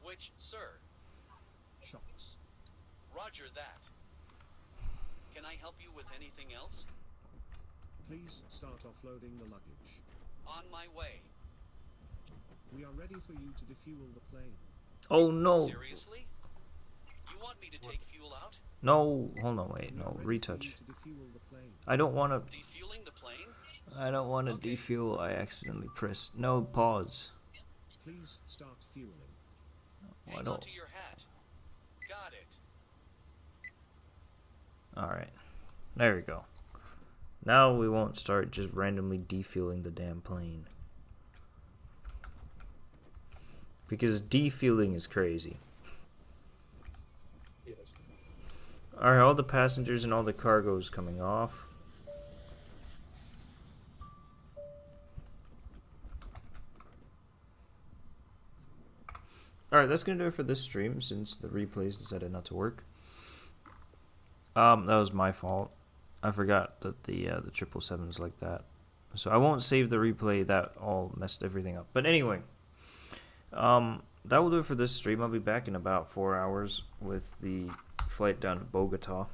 Which, sir? Shocks. Roger that. Can I help you with anything else? Please start offloading the luggage. On my way. We are ready for you to defuel the plane. Oh no! Seriously? You want me to take fuel out? No, hold on, wait, We no, are ready for retouch. you to defuel the plane. I don't want to. Defueling the plane? I don't want to Okay. defuel. I accidentally pressed. No, pause. Please start fueling. I Hang don't. on to your hat. Got it. Alright. There we go. Now we won't start just randomly defueling the damn plane. Because defueling is crazy. Yes. Alright, all the passengers and all the cargo's coming off. Alright, that's gonna do it for this stream since the replays decided not to work. That was my fault. I forgot that the 777 is like that. So I won't save the replay, that all messed everything up. But anyway, that will do it for this stream. I'll be back in about 4 hours with the flight down to Bogota.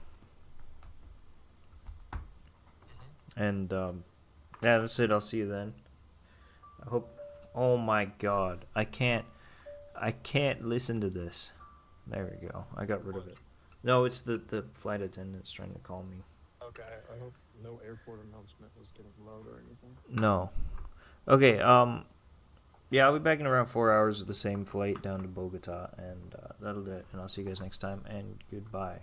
And yeah, that's it. I'll see you then. I hope. Oh my God, I can't listen to this. There we go. I got rid of it. No, it's the flight attendant's trying to call me. Okay, I hope no airport announcement was getting loud or anything. No. Okay, yeah, I'll be back in around 4 hours with the same flight down to Bogota, and that'll do it. And I'll see you guys next time, and goodbye.